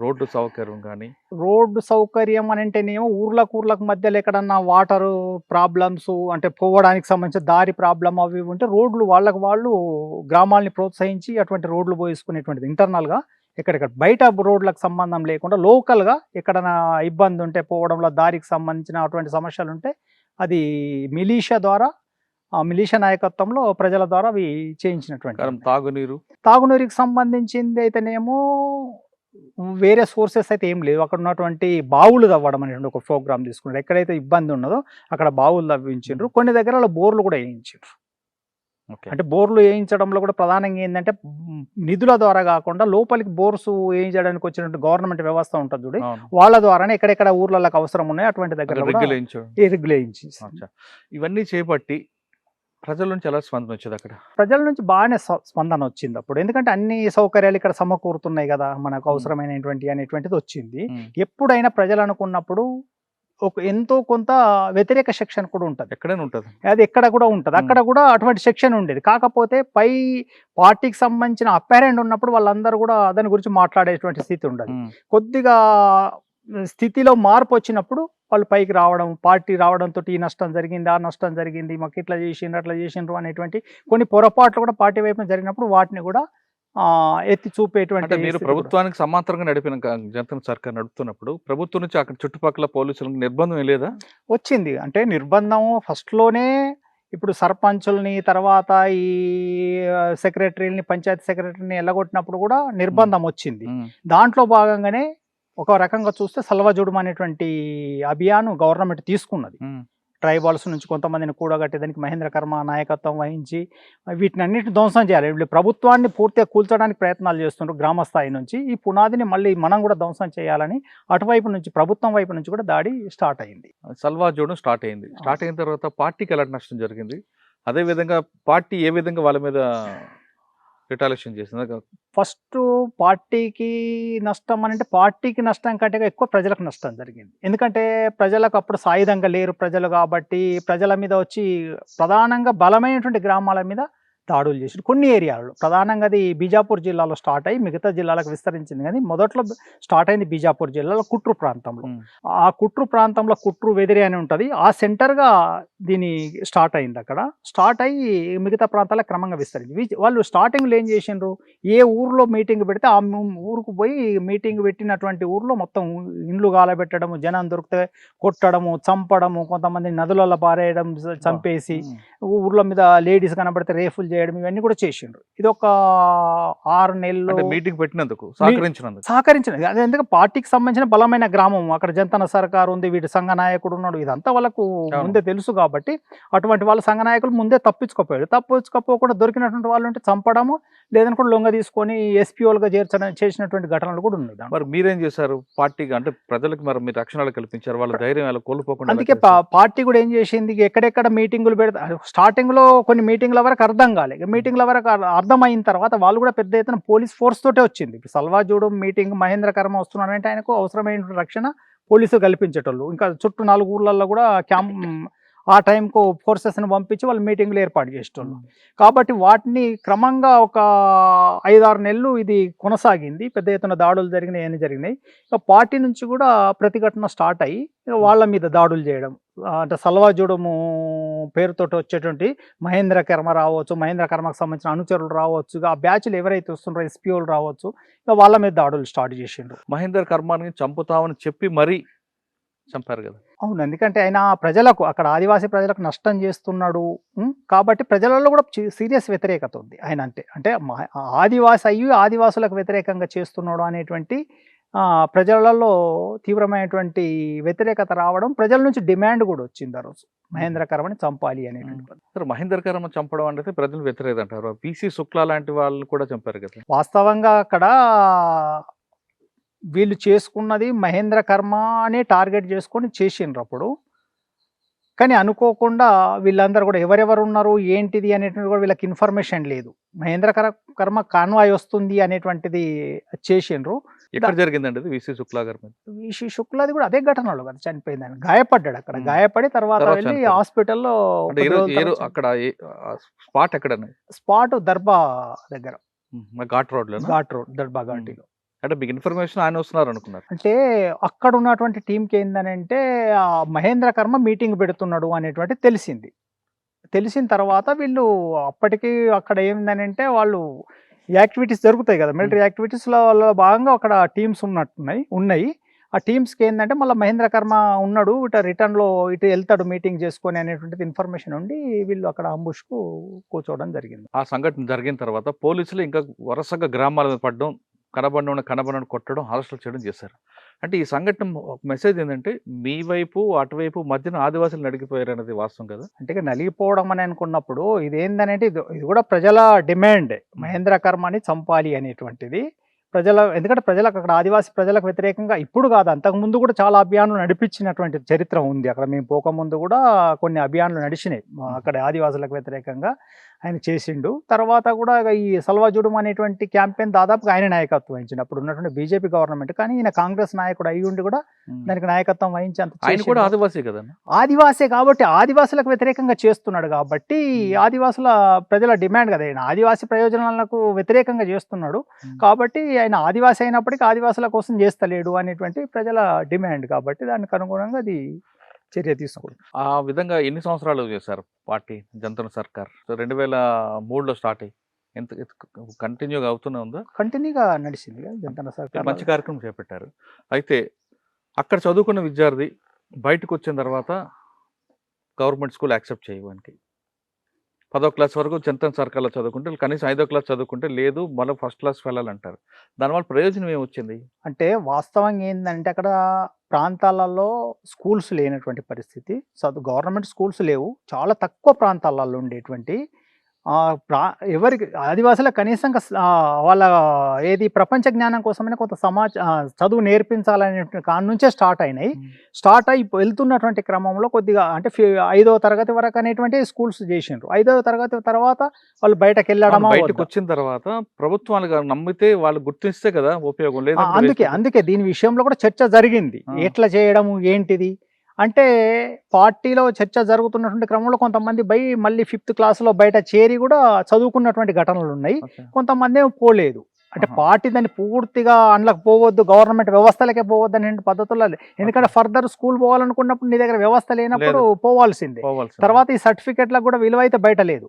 రోడ్డు సౌకర్యం కానీ. రోడ్డు సౌకర్యం అని అంటేనేమో ఊర్లకు మధ్యలో ఎక్కడన్నా వాటర్ ప్రాబ్లమ్స్ అంటే పోవడానికి సంబంధించిన దారి ప్రాబ్లం అవి ఇవి ఉంటే రోడ్లు వాళ్ళకు వాళ్ళు గ్రామాలని ప్రోత్సహించి అటువంటి రోడ్లు పోయించుకునేటువంటిది. ఇంటర్నల్గా ఎక్కడెక్కడ బయట రోడ్లకు సంబంధం లేకుండా లోకల్గా ఎక్కడైనా ఇబ్బంది ఉంటే పోవడంలో దారికి సంబంధించిన అటువంటి సమస్యలు ఉంటే అది మిలీషియా ద్వారా, ఆ మిలీషియా నాయకత్వంలో ప్రజల ద్వారా అవి చేయించినటువంటి. తాగునీరుకి సంబంధించింది అయితేనేమో వేరే సోర్సెస్ అయితే ఏం లేవు. అక్కడ ఉన్నటువంటి బావులు తవ్వడం అనేటువంటి ఒక ప్రోగ్రామ్ తీసుకున్నారు. ఎక్కడైతే ఇబ్బంది ఉన్నదో అక్కడ బావులు తవ్వించారు. కొన్ని దగ్గర బోర్లు కూడా వేయించారు. అంటే బోర్లు వేయించడంలో కూడా ప్రధానంగా ఏంటంటే నిధుల ద్వారా కాకుండా లోపలికి బోర్స్ వేయించడానికి వచ్చినట్టు గవర్నమెంట్ వ్యవస్థ ఉంటుంది చూడు, వాళ్ళ ద్వారానే ఎక్కడెక్కడ ఊర్లకు అవసరం ఉన్నాయి అటువంటి దగ్గర రెగ్యులేయించి ఇవన్నీ చేపట్టి ప్రజల నుంచి ఎలా స్పందన వచ్చేది? అక్కడ ప్రజల నుంచి బాగానే స్పందన వచ్చింది అప్పుడు. ఎందుకంటే అన్ని సౌకర్యాలు ఇక్కడ సమకూరుతున్నాయి కదా, మనకు అవసరమైనటువంటి అనేటువంటిది వచ్చింది. ఎప్పుడైనా ప్రజలు అనుకున్నప్పుడు ఒక ఎంతో కొంత వ్యతిరేక సెక్షన్ కూడా ఉంటుంది, ఎక్కడైనా ఉంటుంది, అది ఎక్కడ కూడా ఉంటుంది. అక్కడ కూడా అటువంటి సెక్షన్ ఉండేది. కాకపోతే పై పార్టీకి సంబంధించిన అపారెంట్ ఉన్నప్పుడు వాళ్ళందరూ కూడా దాని గురించి మాట్లాడేటువంటి స్థితి ఉండదు. కొద్దిగా స్థితిలో మార్పు వచ్చినప్పుడు వాళ్ళు పైకి రావడం, పార్టీ రావడంతో ఈ నష్టం జరిగింది, ఆ నష్టం జరిగింది, మాకు ఇట్లా చేసిండ్రు అట్లా చేసిండ్రు అనేటువంటి కొన్ని పొరపాట్లు కూడా పార్టీ వైపున జరిగినప్పుడు వాటిని కూడా ఎత్తి చూపేటువంటి. మీరు ప్రభుత్వానికి సమాంతరంగా నడిపిన జంతన సర్కార్ నడుపుతున్నప్పుడు ప్రభుత్వం నుంచి అక్కడ చుట్టుపక్కల పోలీసులకు నిర్బంధం లేదా? వచ్చింది. అంటే నిర్బంధం ఫస్ట్లోనే ఇప్పుడు సర్పంచుల్ని, తర్వాత ఈ సెక్రటరీని, పంచాయతీ సెక్రటరీని ఎల్లగొట్టినప్పుడు కూడా నిర్బంధం వచ్చింది. దాంట్లో భాగంగానే ఒక రకంగా చూస్తే సల్వజుడుం అనేటువంటి అభియాన్ గవర్నమెంట్ తీసుకున్నది. ట్రైబాల్స్ నుంచి కొంతమందిని కూడగట్టేదానికి మహేంద్ర కర్మ నాయకత్వం వహించి వీటిని అన్నింటిని ధ్వంసం చేయాలి. వీళ్ళు ప్రభుత్వాన్ని పూర్తిగా కూల్చడానికి ప్రయత్నాలు చేస్తున్నారు గ్రామ స్థాయి నుంచి. ఈ పునాదిని మళ్ళీ మనం కూడా ధ్వంసం చేయాలని అటువైపు నుంచి, ప్రభుత్వం వైపు నుంచి కూడా దాడి స్టార్ట్ అయింది. సల్వాజుడుం స్టార్ట్ అయిన తర్వాత పార్టీకి ఎలాంటి నష్టం జరిగింది? అదేవిధంగా పార్టీ ఏ విధంగా వాళ్ళ మీద రిటాలియేషన్ చేసింది? ఫస్ట్ పార్టీకి నష్టం అని అంటే పార్టీకి నష్టం కంటే ఎక్కువ ప్రజలకు నష్టం జరిగింది. ఎందుకంటే ప్రజలకు అప్పుడు సాయుధంగా లేరు ప్రజలు కాబట్టి ప్రజల మీద వచ్చి ప్రధానంగా బలమైనటువంటి గ్రామాల మీద దాడులు చేసి కొన్ని ఏరియాలలో, ప్రధానంగా అది బీజాపూర్ జిల్లాలో స్టార్ట్ అయ్యి మిగతా జిల్లాలకు విస్తరించింది. కానీ మొదట్లో స్టార్ట్ అయింది బీజాపూర్ జిల్లాలో కుట్రు ప్రాంతంలో. ఆ కుట్రు ప్రాంతంలో కుట్రు వెదిరి అని ఉంటుంది, ఆ సెంటర్గా దీని స్టార్ట్ అయింది. అక్కడ స్టార్ట్ అయ్యి మిగతా ప్రాంతాలకు క్రమంగా విస్తరించింది. వాళ్ళు స్టార్టింగ్లో ఏం చేసిండ్రు, ఏ ఊర్లో మీటింగ్ పెడితే ఆ ఊరుకు పోయి మీటింగ్ పెట్టినటువంటి ఊర్లో మొత్తం ఇండ్లు గాలబెట్టడము, జనం దొరికితే కొట్టడము, చంపడము, కొంతమంది నదులలో పారేయడం, చంపేసి ఊర్ల మీద లేడీస్ కనబడితే రేఫులు చేయడం, ఇవన్నీ కూడా చేసిండ్రు. ఇది ఒక 6 నెలలు మీటింగ్ పెట్టినందుకు సహకరించినది. అదే ఎందుకంటే పార్టీకి సంబంధించిన బలమైన గ్రామం, అక్కడ జంతన సర్కార్ ఉంది, వీటి సంఘ నాయకుడు ఉన్నాడు, ఇదంతా వాళ్ళకు ముందే తెలుసు కాబట్టి అటువంటి వాళ్ళ సంఘ నాయకులు ముందే తప్పించుకోపోకుండా దొరికినటువంటి వాళ్ళు ఉంటే చంపడము, లేదనుకుంటే లొంగ తీసుకొని ఎస్పీఓలుగా చేసినటువంటి ఘటనలు కూడా ఉన్నాయి. మరి మీరేం చేశారు పార్టీగా? అంటే ప్రజలకు మరి మీరు రక్షణ కల్పించారు, వాళ్ళ ధైర్యం ఎలా కోల్పోకుండా? అందుకే పార్టీ కూడా ఏం చేసింది, ఎక్కడెక్కడ మీటింగులు పెడతా, స్టార్టింగ్ లో కొన్ని మీటింగ్ల వరకు అర్థం కాలేదు. మీటింగ్ల వరకు అర్థమైన తర్వాత వాళ్ళు కూడా పెద్ద ఎత్తున పోలీస్ ఫోర్స్ తోటే వచ్చింది. ఇప్పుడు సల్వాజుడుం మీటింగ్ మహేంద్ర కర్మ వస్తున్నాడంటే ఆయనకు అవసరమైన రక్షణ పోలీసు కల్పించేటోళ్ళు. ఇంకా చుట్టూ 4 ఊర్లలో కూడా ఆ టైంకు ఫోర్సెస్ని పంపించి వాళ్ళు మీటింగ్లు ఏర్పాటు చేసేటోళ్ళు. కాబట్టి వాటిని క్రమంగా ఒక 5-6 నెలలు ఇది కొనసాగింది. పెద్ద ఎత్తున దాడులు జరిగినాయి. ఇక పార్టీ నుంచి కూడా ప్రతిఘటన స్టార్ట్ అయ్యి వాళ్ళ మీద దాడులు చేయడం, అంటే సల్వాజుడుము పేరుతో వచ్చేటువంటి మహేంద్ర కర్మ రావచ్చు, మహేంద్ర కర్మకు సంబంధించిన అనుచరులు రావచ్చు, ఆ బ్యాచ్లు ఎవరైతే వస్తున్నారో ఎస్పీఓలు రావచ్చు, ఇక వాళ్ళ మీద దాడులు స్టార్ట్ చేసిండ్రు. మహేంద్ర కర్మని చంపుతామని చెప్పి మరీ చంపారు కదా? అవును, ఎందుకంటే ఆయన ప్రజలకు, అక్కడ ఆదివాసీ ప్రజలకు నష్టం చేస్తున్నాడు కాబట్టి ప్రజలలో కూడా సీరియస్ వ్యతిరేకత ఉంది ఆయన అంటే ఆదివాసి అయ్యి ఆదివాసులకు వ్యతిరేకంగా చేస్తున్నాడు అనేటువంటి ప్రజలలో తీవ్రమైనటువంటి వ్యతిరేకత రావడం, ప్రజల నుంచి డిమాండ్ కూడా వచ్చింది ఆ రోజు మహేంద్ర కర్మని చంపాలి అనేటువంటి పద్ధతి. సార్ మహేందర్ కర్మ చంపడం అంటే ప్రజలు వ్యతిరేకత అంటారు. పిసి శుక్లా లాంటి వాళ్ళు కూడా చంపారు కదా. వాస్తవంగా అక్కడ వీళ్ళు చేసుకున్నది మహేంద్ర కర్మ అనే టార్గెట్ చేసుకొని చేసిండ్రు అప్పుడు. కానీ అనుకోకుండా వీళ్ళందరూ కూడా ఎవరెవరు ఉన్నారు ఏంటిది అనేటువంటి కూడా వీళ్ళకి ఇన్ఫర్మేషన్ లేదు. మహేంద్ర కర్మ కాన్వాయ్ వస్తుంది అనేటువంటిది చేసిండ్రు. ఎక్కడ జరిగిందండి అది విసి శుక్లా గారి మీద? విసి శుక్లాది కూడా అదే ఘటనలో కదా చనిపోయిందని, గాయపడ్డాడు అక్కడ. గాయపడి తర్వాత వెళ్ళి చనిపోయాడు. హాస్పిటల్లో అంటే అక్కడ స్పాట్ ఎక్కడ? స్పాట్ దర్బా దగ్గర, ఘాట్ రోడ్ లో. ఘాట్ రోడ్, దర్బా ఘాటీలో. అంటే మీకు ఇన్ఫర్మేషన్ ఆయన వస్తున్నారు అనుకున్నారు. అంటే అక్కడ ఉన్నటువంటి టీంకి ఏందనంటే మహేంద్ర కర్మ మీటింగ్ పెడుతున్నాడు అనేటువంటి తెలిసింది. తెలిసిన తర్వాత వీళ్ళు అప్పటికి అక్కడ ఏందనంటే వాళ్ళు యాక్టివిటీస్ జరుగుతాయి కదా, మిలిటరీ యాక్టివిటీస్లో భాగంగా అక్కడ టీమ్స్ ఉన్నాయి. ఆ టీమ్స్కి ఏంటంటే మళ్ళీ మహేంద్ర కర్మ ఉన్నాడు ఇటు రిటర్న్లో ఇటు వెళ్తాడు మీటింగ్ చేసుకొని అనేటువంటిది ఇన్ఫర్మేషన్ ఉండి వీళ్ళు అక్కడ అంబుష్కు కూర్చోవడం జరిగింది. ఆ సంఘటన జరిగిన తర్వాత పోలీసులు ఇంకా వరుసగా గ్రామాల మీద పడడం, కనబడిన కొట్టడం, అరెస్టులు చేయడం చేశారు. అంటే ఈ సంఘటన ఒక మెసేజ్ ఏంటంటే మీ వైపు అటువైపు మధ్యన ఆదివాసులు నడిగిపోయారు అనేది వాస్తవం కదా. అంటే నలిగిపోవడం అని అనుకున్నప్పుడు ఇదేందనంటే ఇది కూడా ప్రజల డిమాండ్, మహేంద్ర కర్మని చంపాలి అనేటువంటిది ఎందుకంటే ప్రజలకు అక్కడ ఆదివాసీ ప్రజలకు వ్యతిరేకంగా ఇప్పుడు కాదు, అంతకుముందు కూడా చాలా అభియాన్లు నడిపించినటువంటి చరిత్ర ఉంది. అక్కడ మేము పోకముందు కూడా కొన్ని అభియాన్లు నడిచినాయి అక్కడ ఆదివాసులకు వ్యతిరేకంగా ఆయన చేసిండు. తర్వాత కూడా ఈ సల్వాజుడుం అనేటువంటి క్యాంపెయిన్ దాదాపుగా ఆయన నాయకత్వం వహించిండు అప్పుడు ఉన్నటువంటి బీజేపీ గవర్నమెంట్. కానీ ఈయన కాంగ్రెస్ నాయకుడు అయ్యి ఉండి కూడా దానికి నాయకత్వం వహించి ఆయన కూడా ఆదివాసీ కదా. ఆదివాసే కాబట్టి ఆదివాసులకు వ్యతిరేకంగా చేస్తున్నాడు కాబట్టి ఆదివాసుల ప్రజల డిమాండ్ కదా, ఆయన ఆదివాసీ ప్రయోజనాలకు వ్యతిరేకంగా చేస్తున్నాడు కాబట్టి ఆయన ఆదివాసి అయినప్పటికీ ఆదివాసుల కోసం చేస్తలేడు అనేటువంటి ప్రజల డిమాండ్ కాబట్టి దానికి అనుగుణంగా అది చర్య తీసుకోండి. ఆ విధంగా ఎన్ని సంవత్సరాలు చేశారు పార్టీ జనతా సర్కార్? 2003లో స్టార్ట్ అయ్యి ఎంత కంటిన్యూగా అవుతూనే ఉందా? కంటిన్యూగా నడిచింది జనతా సర్కార్, మంచి కార్యక్రమం చేపట్టారు. అయితే అక్కడ చదువుకున్న విద్యార్థి బయటకు వచ్చిన తర్వాత గవర్నమెంట్ స్కూల్ యాక్సెప్ట్ చేయడానికి 10వ క్లాస్ వరకు జనతా సర్కార్లో చదువుకుంటే కనీసం 5వ క్లాస్ చదువుకుంటే లేదు మళ్ళీ ఫస్ట్ క్లాస్ వెళ్ళాలంటారు. దానివల్ల ప్రయోజనం ఏమొచ్చింది? అంటే వాస్తవంగా ఏంటంటే అక్కడ ప్రాంతాలలో స్కూల్స్ లేనటువంటి పరిస్థితి, గవర్నమెంట్ స్కూల్స్ లేవు, చాలా తక్కువ ప్రాంతాలలో ఉండేటువంటి ఎవరికి ఆదివాసులకు కనీసం వాళ్ళ ఏది ప్రపంచ జ్ఞానం కోసమైనా కొంత చదువు నేర్పించాలనే కాడి నుంచే స్టార్ట్ అయినాయి. స్టార్ట్ అయి వెళ్తున్నటువంటి క్రమంలో కొద్దిగా అంటే 5వ తరగతి వరకు అనేటువంటి స్కూల్స్ చేసిండ్రు. 5వ తరగతి తర్వాత వాళ్ళు బయటకు వెళ్ళడం, బయటకు వచ్చిన తర్వాత ప్రభుత్వాలు నమ్మితే వాళ్ళు గుర్తిస్తే కదా ఉపయోగం లేదు. అందుకే దీని విషయంలో కూడా చర్చ జరిగింది, ఎట్లా చేయడము ఏంటిది అంటే. పార్టీలో చర్చ జరుగుతున్నటువంటి క్రమంలో కొంతమంది మళ్ళీ 5th క్లాస్లో బయట చేరి కూడా చదువుకున్నటువంటి ఘటనలు ఉన్నాయి. కొంతమంది పోలేదు. అంటే పార్టీ దాన్ని పూర్తిగా అందులోకి పోవద్దు, గవర్నమెంట్ వ్యవస్థలకే పోవద్దు అనే పద్ధతుల్లో. ఎందుకంటే ఫర్దర్ స్కూల్ పోవాలనుకున్నప్పుడు నీ దగ్గర వ్యవస్థ లేనప్పుడు పోవాల్సిందే. తర్వాత ఈ సర్టిఫికెట్లకు కూడా విలువ అయితే బయట లేదు.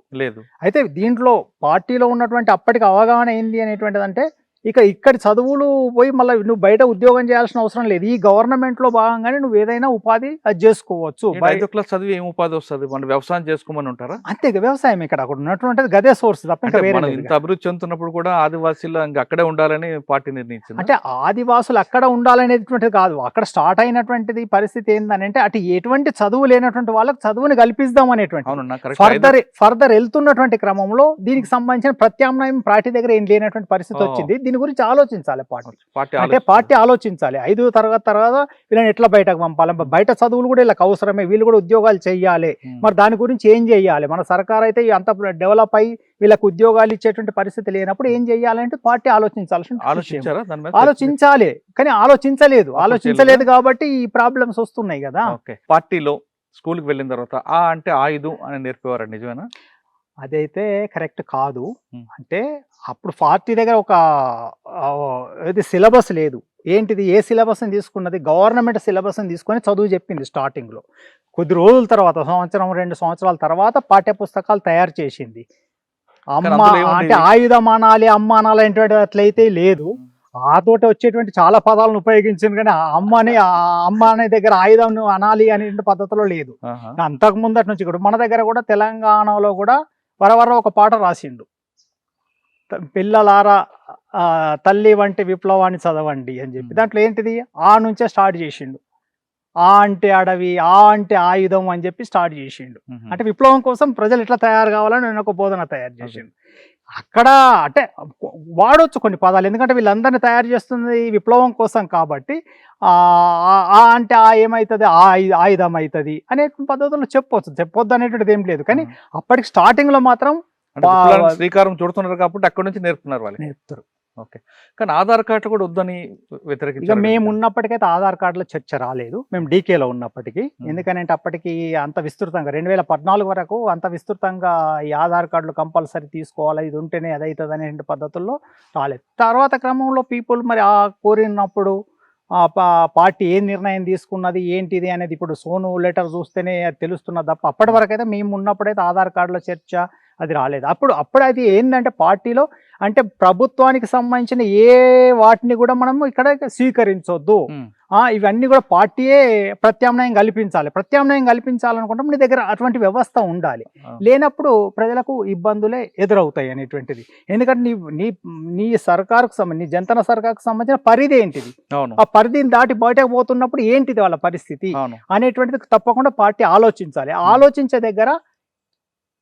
అయితే దీంట్లో పార్టీలో ఉన్నటువంటి అప్పటికి అవగాహన ఏంది అనేటువంటిది అంటే ఇక్కడ చదువులు పోయి మళ్ళీ నువ్వు బయట ఉద్యోగం చేయాల్సిన అవసరం లేదు, ఈ గవర్నమెంట్ లో భాగంగానే నువ్వు ఏదైనా ఉపాధి అది చేసుకోవచ్చు. 5వ క్లాస్ చదివి ఏం ఉపాధి వస్తుంది? మన వ్యవసాయం చేసుకోమని ఉంటారా? అంతే, వ్యవసాయం ఇక్కడ అక్కడ ఉన్నటువంటిది గదే సోర్స్ తప్ప ఇంత అభివృద్ధి చెందుతున్నప్పుడు కూడా ఆదివాసీలు అక్కడే ఉండాలని పార్టీ నిర్ణయించింది. అంటే ఆదివాసులు అక్కడ ఉండాలనేటువంటిది కాదు, అక్కడ స్టార్ట్ అయినటువంటిది పరిస్థితి ఏంటంటే అటు ఎటువంటి చదువు లేనటువంటి వాళ్ళకి చదువుని కల్పిస్తాం అనేటువంటి ఫర్దర్ వెళ్తున్నటువంటి క్రమంలో దీనికి సంబంధించిన ప్రత్యామ్నాయం పార్టీ దగ్గర ఏం లేనటువంటి పరిస్థితి వచ్చింది. దీని గురించి ఆలోచించాలి పార్టీ ఆలోచించాలి. 5వ తరగతి తర్వాత వీళ్ళని ఎట్లా బయటకు పంపాలి, బయట చదువులు కూడా వీళ్ళకి అవసరమే, వీళ్ళు కూడా ఉద్యోగాలు చేయాలి. మరి దాని గురించి ఏం చేయాలి? మన సర్కార్ అయితే అంత డెవలప్ అయ్యి వీళ్ళకి ఉద్యోగాలు ఇచ్చేటువంటి పరిస్థితి లేనప్పుడు ఏం చేయాలంటే పార్టీ ఆలోచించాలి. కానీ ఆలోచించలేదు కాబట్టి ఈ ప్రాబ్లమ్స్ వస్తున్నాయి కదా. పార్టీలో స్కూల్కి వెళ్ళిన తర్వాత అంటే ఆయుధం అని నేర్పేవారు, నిజమేనా? అదైతే కరెక్ట్ కాదు. అంటే అప్పుడు పార్టీ దగ్గర ఒక సిలబస్ లేదు. ఏంటిది? ఏ సిలబస్ని తీసుకున్నది? గవర్నమెంట్ సిలబస్ని తీసుకొని చదువు చెప్పింది స్టార్టింగ్లో. కొద్ది రోజుల తర్వాత, 1-2 సంవత్సరాల తర్వాత పాఠ్య పుస్తకాలు తయారు చేసింది. అంటే ఆయుధం అనాలి, అమ్మ అనాలి అనేటువంటి అట్లయితే లేదు. ఆతోటి వచ్చేటువంటి చాలా పదాలను ఉపయోగించింది కానీ అమ్మ అనే దగ్గర ఆయుధం అనాలి అనే పద్ధతిలో లేదు. అంతకు ముందటి నుంచి కూడా మన దగ్గర కూడా తెలంగాణలో కూడా వరవర ఒక పాట రాసిండు, పిల్లలారా తల్లి వంటి విప్లవాన్ని చదవండి అని చెప్పి దాంట్లో ఏంటిది ఆ నుంచే స్టార్ట్ చేసిండు. ఆ అంటే అడవి, ఆ అంటే ఆయుధం అని చెప్పి స్టార్ట్ చేసిండు. అంటే విప్లవం కోసం ప్రజలు ఎట్లా తయారు కావాలని నేను ఒక బోధన తయారు చేసిండు. అక్కడ అంటే వాడొచ్చు కొన్ని పదాలు, ఎందుకంటే వీళ్ళందరినీ తయారు చేస్తుంది విప్లవం కోసం కాబట్టి ఆ అంటే ఆ ఏమవుతుంది, ఆ ఆయుధం అవుతుంది అనే పద్ధతుల్లో చెప్పొద్దు అనేటువంటిది ఏం లేదు. కానీ అప్పటికి స్టార్టింగ్ లో మాత్రం శ్రీకారం చుడుతున్నారు కాబట్టి అక్కడ నుంచి నేర్పుతున్నారు వాళ్ళు. నేర్పుతారు. ఓకే, కానీ ఆధార్ కార్డు కూడా వద్దని ఇక వ్యతిరేకించారు. మేము ఉన్నప్పటికైతే ఆధార్ కార్డులో చర్చ రాలేదు, మేము డీకేలో ఉన్నప్పటికీ. ఎందుకంటే అప్పటికి అంత విస్తృతంగా 2014 వరకు అంత విస్తృతంగా ఈ ఆధార్ కార్డులు కంపల్సరీ తీసుకోవాలి, ఇది ఉంటేనే అది అవుతుంది అనే పద్ధతుల్లో రాలేదు. తర్వాత క్రమంలో పీపుల్ మరి ఆ కోరినప్పుడు పార్టీ ఏ నిర్ణయం తీసుకున్నది ఏంటిది అనేది ఇప్పుడు సోను లెటర్ చూస్తేనే అది తెలుస్తున్నది తప్ప అప్పటి వరకు అయితే మేము ఉన్నప్పుడైతే ఆధార్ కార్డులో చర్చ అది రాలేదు. అప్పుడు అది ఏంటంటే పార్టీలో అంటే ప్రభుత్వానికి సంబంధించిన ఏ వాటిని కూడా మనము ఇక్కడ స్వీకరించొద్దు, ఇవన్నీ కూడా పార్టీయే ప్రత్యామ్నాయం కల్పించాలనుకుంటాం. నీ దగ్గర అటువంటి వ్యవస్థ ఉండాలి, లేనప్పుడు ప్రజలకు ఇబ్బందులే ఎదురవుతాయి అనేటువంటిది. ఎందుకంటే నీ సర్కారుకు నీ జంతన సర్కారుకు సంబంధించిన పరిధి ఏంటిది, ఆ పరిధిని దాటి బయటకు పోతున్నప్పుడు ఏంటిది వాళ్ళ పరిస్థితి అనేటువంటిది తప్పకుండా పార్టీ ఆలోచించాలి. ఆలోచించే దగ్గర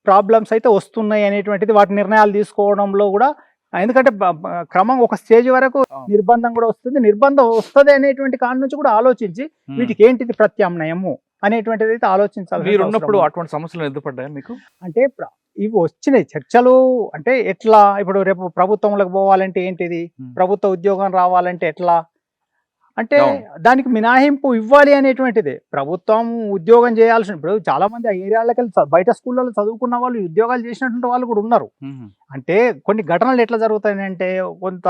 ప్రాబ్లమ్స్ అయితే వస్తున్నాయి అనేటువంటిది వాటి నిర్ణయాలు తీసుకోవడంలో కూడా, ఎందుకంటే క్రమం ఒక స్టేజ్ వరకు నిర్బంధం కూడా వస్తుంది అనేటువంటి కాడి నుంచి కూడా ఆలోచించి వీటికి ఏంటిది ప్రత్యామ్నాయము అనేటువంటిది అయితే ఆలోచించాలి. మీరు ఉన్నప్పుడు అటువంటి సమస్యలు ఎందుకు పడ్డాయి మీకు? అంటే ఇవి వచ్చినాయి చర్చలు. అంటే ఎట్లా ఇప్పుడు రేపు ప్రభుత్వంలోకి పోవాలంటే ఏంటిది, ప్రభుత్వ ఉద్యోగం రావాలంటే ఎట్లా, అంటే దానికి మినహాయింపు ఇవ్వాలి అనేటువంటిదే. ప్రభుత్వం ఉద్యోగం చేయాల్సిన, ఇప్పుడు చాలా మంది ఆ ఏరియాలకు వెళ్ళి బయట స్కూళ్ళలో చదువుకున్న వాళ్ళు ఉద్యోగాలు చేసినటువంటి వాళ్ళు కూడా ఉన్నారు. అంటే కొన్ని ఘటనలు ఎట్లా జరుగుతాయంటే కొంత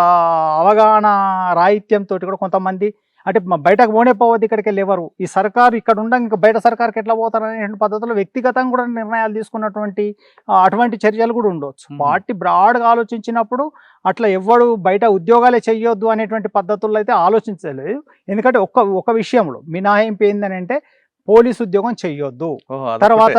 అవగాహన రాహిత్యంతో కూడా కొంతమంది అంటే బయటకు పోవద్దు, ఇక్కడికి వెళ్ళి ఎవరు ఈ సర్కారు ఇక్కడ ఇంకా బయట సర్కారుకి ఎట్లా పోతారు అనే పద్ధతిలో వ్యక్తిగతంగా కూడా నిర్ణయాలు తీసుకున్నటువంటి అటువంటి చర్యలు కూడా ఉండవచ్చు. పార్టీ బ్రాడ్గా ఆలోచించినప్పుడు అట్లా ఎవడు బయట ఉద్యోగాలే చెయ్యొద్దు అనేటువంటి పద్ధతుల్లో అయితే ఆలోచించలేదు. ఎందుకంటే ఒక విషయంలో మినహాయింపు ఏందని అంటే పోలీసు ఉద్యోగం చెయ్యొద్దు, తర్వాత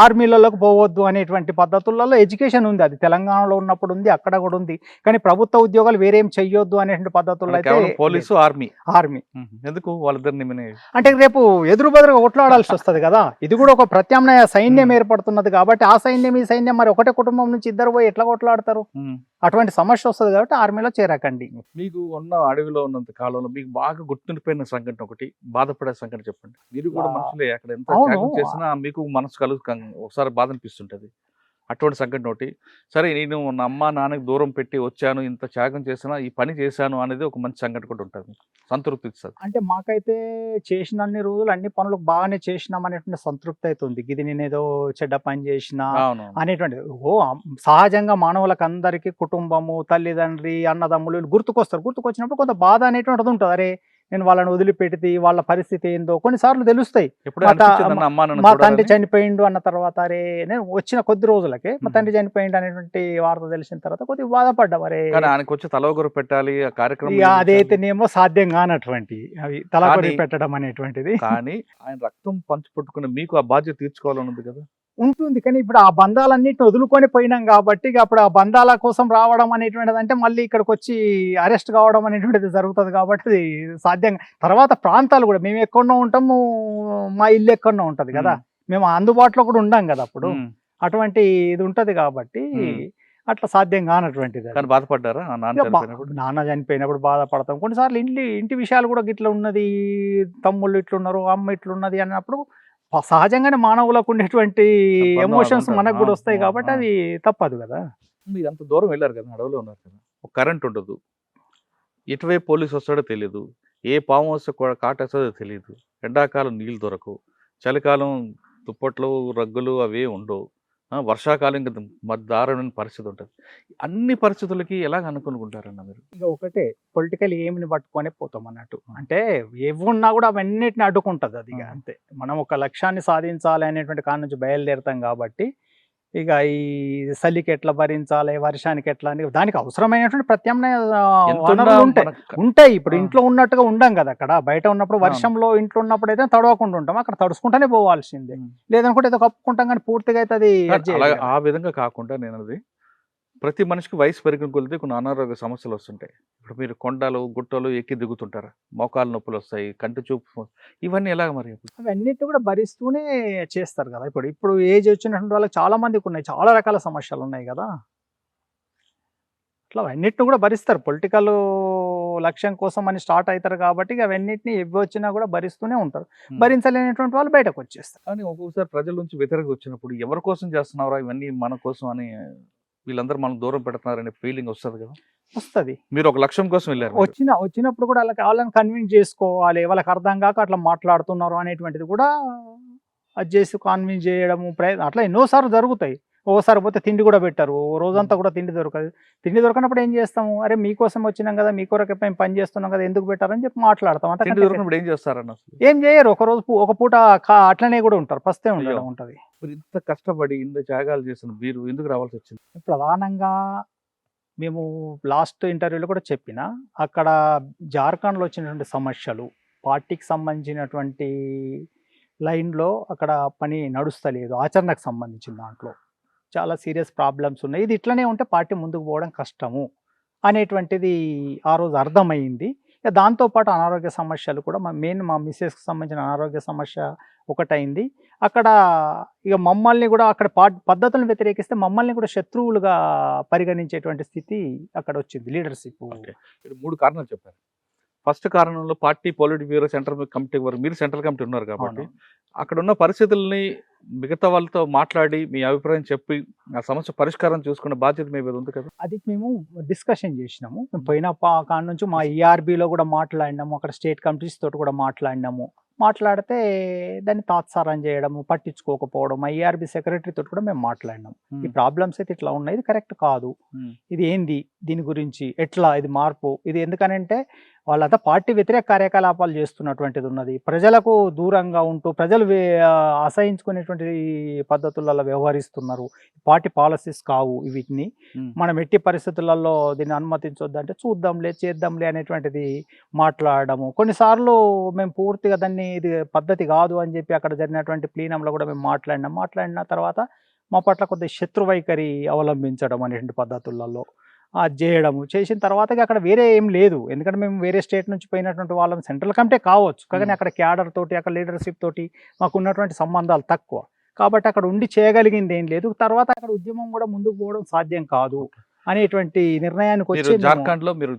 ఆర్మీలలోకి పోవద్దు అనేటువంటి పద్ధతులలో ఎడ్యుకేషన్ ఉంది. అది తెలంగాణలో ఉన్నప్పుడు ఉంది, అక్కడ కూడా ఉంది. కానీ ప్రభుత్వ ఉద్యోగాలు వేరేం చెయ్యొద్దు అనేటువంటి పద్ధతుల్లో అయితే పోలీసు ఆర్మీ ఎందుకు వాళ్ళిద్దరిని అంటే రేపు ఎదురు బదురుగా కొట్లాడాల్సి వస్తుంది కదా. ఇది కూడా ఒక ప్రత్యామ్నాయ సైన్యం ఏర్పడుతున్నది కాబట్టి ఆ సైన్యం ఈ సైన్యం మరి ఒకటే కుటుంబం నుంచి ఇద్దరు పోయి ఎట్లా కొట్లాడతారు, అటువంటి సమస్య వస్తుంది కాబట్టి ఆర్మీలో చేరకండి. మీకు ఉన్న అడవిలో ఉన్నంత కాలంలో మీకు బాగా గుర్తుండిపోయిన సంఘటన ఒకటి, బాధపడే సంఘటన చెప్పండి. మీరు కూడా మనుషులే, అక్కడ ఎంత త్యాగం చేసినా మీకు మనసు ఒకసారి బాధ అనిపిస్తుంటది. అటువంటి సంఘటన ఒకటి. సరే, నేను నా అమ్మ నాన్నకి దూరం పెట్టి వచ్చాను, ఇంత త్యాగం చేసినా ఈ పని చేశాను అనేది ఒక మంచి సంఘటన కూడా ఉంటుంది, సంతృప్తి ఇస్తుంది. అంటే మాకైతే చేసిన అన్ని రోజులు అన్ని పనులు బాగానే చేసినాం అనేటువంటి సంతృప్తి అయితే ఉంది. ఇది నేను ఏదో చెడ్డ పని చేసిన అనేటువంటి సహజంగా మానవులకు అందరికీ కుటుంబము, తల్లిదండ్రి, అన్నదమ్ములు గుర్తుకొచ్చినప్పుడు కొంత బాధ అనేటువంటిది ఉంటుంది. అరే నేను వాళ్ళని వదిలిపెడితే వాళ్ళ పరిస్థితి ఏందో కొన్నిసార్లు తెలుస్తాయి. మా తండ్రి చనిపోయిండు అన్న తర్వాత అరే నేను వచ్చిన కొద్ది రోజులకే మా తండ్రి చనిపోయిండు అనేటువంటి వార్త తెలిసిన తర్వాత కొద్దిగా బాధపడ్డా. అరే తలగొరు పెట్టాలి ఆ కార్యక్రమం, అదైతేనేమో సాధ్యం కానటువంటి అవి తలగొరి పెట్టడం అనేటువంటిది. కానీ ఆయన రక్తం పంచి పట్టుకుని మీకు ఆ బాధ్యత తీర్చుకోవాలని ఉంది కదా. ఉంటుంది, కానీ ఇప్పుడు ఆ బంధాలన్నిటిని వదులుకొని పోయినాం కాబట్టి అప్పుడు ఆ బంధాల కోసం రావడం అనేటువంటిది అంటే మళ్ళీ ఇక్కడికి వచ్చి అరెస్ట్ కావడం అనేటువంటిది జరుగుతుంది కాబట్టి అది సాధ్యంగా. తర్వాత ప్రాంతాలు కూడా మేము ఎక్కడో ఉంటాము, మా ఇల్లు ఎక్కడో ఉంటది కదా, మేము అందుబాటులో కూడా ఉండం కదా అప్పుడు, అటువంటి ఇది ఉంటది కాబట్టి అట్లా సాధ్యం కానటువంటిది. బాధపడ్డారా? నాన్న చనిపోయినప్పుడు బాధపడతాం. కొన్నిసార్లు ఇంటి విషయాలు కూడా ఇట్లా ఉన్నది, తమ్ముళ్ళు ఇట్లున్నారు, అమ్మ ఇట్లున్నది అన్నప్పుడు సహజంగానే మానవులకు ఉండేటువంటి ఎమోషన్స్ మనకు కూడా వస్తాయి కాబట్టి అది తప్పదు కదా. మీరు అంత దూరం వెళ్ళారు కదా, అడవిలో ఉన్నారు కదా, ఒక కరెంట్ ఉండదు, ఎటువైపు పోలీసు వస్తాడో తెలియదు, ఏ పాము వస్తే కాటేస్తాడో తెలియదు, ఎండాకాలం నీళ్ళు దొరకవు, చలికాలం దుప్పట్లు రగ్గులు అవి ఉండవు, వర్షాకాలం ఇంకా దారుణమైన పరిస్థితి ఉంటుంది. అన్ని పరిస్థితులకి ఎలాగ అనుకుంటారన్న మీరు? ఇక ఒకటే పొలిటికల్ ఏమిని పట్టుకొని పోతాం అన్నట్టు. అంటే ఏమున్నా కూడా అవన్నిటిని అడ్డుకుంటుంది అది. అంతే, మనం ఒక లక్ష్యాన్ని సాధించాలి అనేటువంటి కాడ నుంచి బయలుదేరుతాం కాబట్టి ఇక ఈ చలికి ఎట్లా భరించాలి, వర్షానికి ఎట్లా అని దానికి అవసరమైనటువంటి ప్రత్యామ్నాయ ఉంటాయి. ఇప్పుడు ఇంట్లో ఉన్నట్టుగా ఉండం కదా, అక్కడ బయట ఉన్నప్పుడు వర్షంలో ఇంట్లో ఉన్నప్పుడు అయితే తడవకుండా ఉంటాం, అక్కడ తడుచుకుంటానే పోవాల్సిందే, లేదనుకుంటే ఏదో కప్పుకుంటాం కానీ పూర్తిగా అయితే అది ఆ విధంగా కాకుండా నేను అది ప్రతి మనిషికి వయసు పెరిగిన కొలిది కొన్ని అనారోగ్య సమస్యలు వస్తుంటాయి. ఇప్పుడు మీరు కొండలు, గుట్టలు ఎక్కి దిగుతుంటారు. మోకాళ్ళ నొప్పులు వస్తాయి, కంటి చూపు ఇవన్నీ ఎలాగ మరి? అవన్నిటిని కూడా భరిస్తూనే చేస్తారు కదా. ఇప్పుడు ఏజ్ వచ్చినటువంటి వాళ్ళకి చాలా మందికి ఉన్నాయి, చాలా రకాల సమస్యలు ఉన్నాయి కదా. అట్లా అవన్నిటిని కూడా భరిస్తారు. పొలిటికల్ లక్ష్యం కోసం అని స్టార్ట్ అవుతారు కాబట్టి అవన్నిటిని ఎవి వచ్చినా కూడా భరిస్తూనే ఉంటారు. భరించలేనటువంటి వాళ్ళు బయటకు వచ్చేస్తారు. కానీ ఒక్కొక్కసారి ప్రజల నుంచి వ్యతిరేకత వచ్చినప్పుడు ఎవరి కోసం చేస్తున్నారా ఇవన్నీ మన కోసం అని వీళ్ళందరూ మనం దూరం పెడుతున్నారనే ఫీలింగ్ వస్తుంది కదా. వస్తుంది. మీరు ఒక లక్ష్యం కోసం వెళ్ళారు. వచ్చినప్పుడు కూడా వాళ్ళని కన్విన్స్ చేసుకోవాలి, వాళ్ళకి అర్థం కాక అట్లా మాట్లాడుతున్నారు అనేటువంటిది కూడా అది చేసి కన్విన్స్ చేయడము అట్లా ఎన్నోసార్లు జరుగుతాయి. ఓసారి పోతే తిండి కూడా పెట్టారు, రోజంతా కూడా తిండి దొరకదు. తిండి దొరకనప్పుడు ఏం చేస్తాము, అరే మీకోసం వచ్చినాం కదా, మీ కొరకు మేము పని చేస్తున్నాం కదా, ఎందుకు పెట్టారని చెప్పి మాట్లాడతాం. అంత ఏం చేస్తారన్న? ఏం చేయరు. ఒక పూట అట్లనే కూడా ఉంటారు, పస్తే ఉండడం ఉంటుంది. ఇంత కష్టపడి ఇంత త్యాగాలు చేసిన మీరు ఎందుకు రావాల్సి వచ్చింది? ప్రధానంగా మేము లాస్ట్ ఇంటర్వ్యూలో కూడా చెప్పిన, అక్కడ జార్ఖండ్లో వచ్చినటువంటి సమస్యలు, పార్టీకి సంబంధించినటువంటి లైన్లో అక్కడ పని నడుస్తలేదు, ఆచరణకు సంబంధించిన దాంట్లో చాలా సీరియస్ ప్రాబ్లమ్స్ ఉన్నాయి. ఇది ఇట్లనే ఉంటే పార్టీ ముందుకు పోవడం కష్టము అనేటువంటిది ఆ రోజు అర్థమైంది. ఇక దాంతోపాటు అనారోగ్య సమస్యలు కూడా మా మిస్సెస్కి సంబంధించిన అనారోగ్య సమస్య ఒకటైంది. అక్కడ ఇక మమ్మల్ని కూడా అక్కడ పద్ధతులను వ్యతిరేకిస్తే మమ్మల్ని కూడా శత్రువులుగా పరిగణించేటువంటి స్థితి అక్కడ వచ్చింది లీడర్షిప్. 3 కారణాలు చెప్పారు. ఫస్ట్ కారణంలో party politburo central committee వరకు మీరు సెంట్రల్ కమిటీ ఉన్నారు కాబట్టి అక్కడ ఉన్న పరిస్థితుల్ని మిగతా వాళ్ళతో మాట్లాడి మీ అభిప్రాయం చెప్పి ఆ సమస్య పరిష్కారం చూసుకునే బాధ్యత మీ మీద ఉంది కదా. అది మేము డిస్కషన్ చేసినాము. మేము పోయిన కాడ నుంచి మా ఈఆర్బీలో కూడా మాట్లాడినాము, అక్కడ స్టేట్ కమిటీస్ తోటి కూడా మాట్లాడినాము. మాట్లాడితే దాన్ని తాత్సారం చేయడము, పట్టించుకోకపోవడం, ఐఆర్బి సెక్రటరీ తోటి కూడా మేము మాట్లాడినాం. ఈ ప్రాబ్లమ్స్ అయితే ఇట్లా ఉన్నాయి, ఇది కరెక్ట్ కాదు, ఇది ఏంది, దీని గురించి ఎట్లా, ఇది మార్పు, ఇది ఎందుకనంటే వాళ్ళంతా పార్టీ వ్యతిరేక కార్యకలాపాలు చేస్తున్నటువంటిది ఉన్నది. ప్రజలకు దూరంగా ఉంటూ ప్రజలు అసహించుకునేటువంటి పద్ధతులలో వ్యవహరిస్తున్నారు. పార్టీ పాలసీస్ కావు వీటిని. మనం ఎట్టి పరిస్థితులలో దీన్ని అనుమతించొద్దు అంటే చూద్దాంలే చేద్దాంలే అనేటువంటిది మాట్లాడము. కొన్నిసార్లు మేము పూర్తిగా దాన్ని ఇది పద్ధతి కాదు అని చెప్పి అక్కడ జరిగినటువంటి ప్లీనంలో కూడా మేము మాట్లాడిన తర్వాత మా పట్ల కొద్దిగా శత్రువైఖరి అవలంబించడం అనేటువంటి పద్ధతులలో చేయడము చేసిన తర్వాత అక్కడ వేరే ఏం లేదు. ఎందుకంటే మేము వేరే స్టేట్ నుంచి పోయినటువంటి వాళ్ళం, సెంట్రల్ కమిటీ కావచ్చు కానీ అక్కడ క్యాడర్ తోటి అక్కడ లీడర్షిప్ తోటి మాకు ఉన్నటువంటి సంబంధాలు తక్కువ కాబట్టి అక్కడ ఉండి చేయగలిగింది ఏం లేదు. తర్వాత అక్కడ ఉద్యమం కూడా ముందుకు పోవడం సాధ్యం కాదు అనేటువంటి నిర్ణయానికి వచ్చి జార్ఖండ్ లో మీరు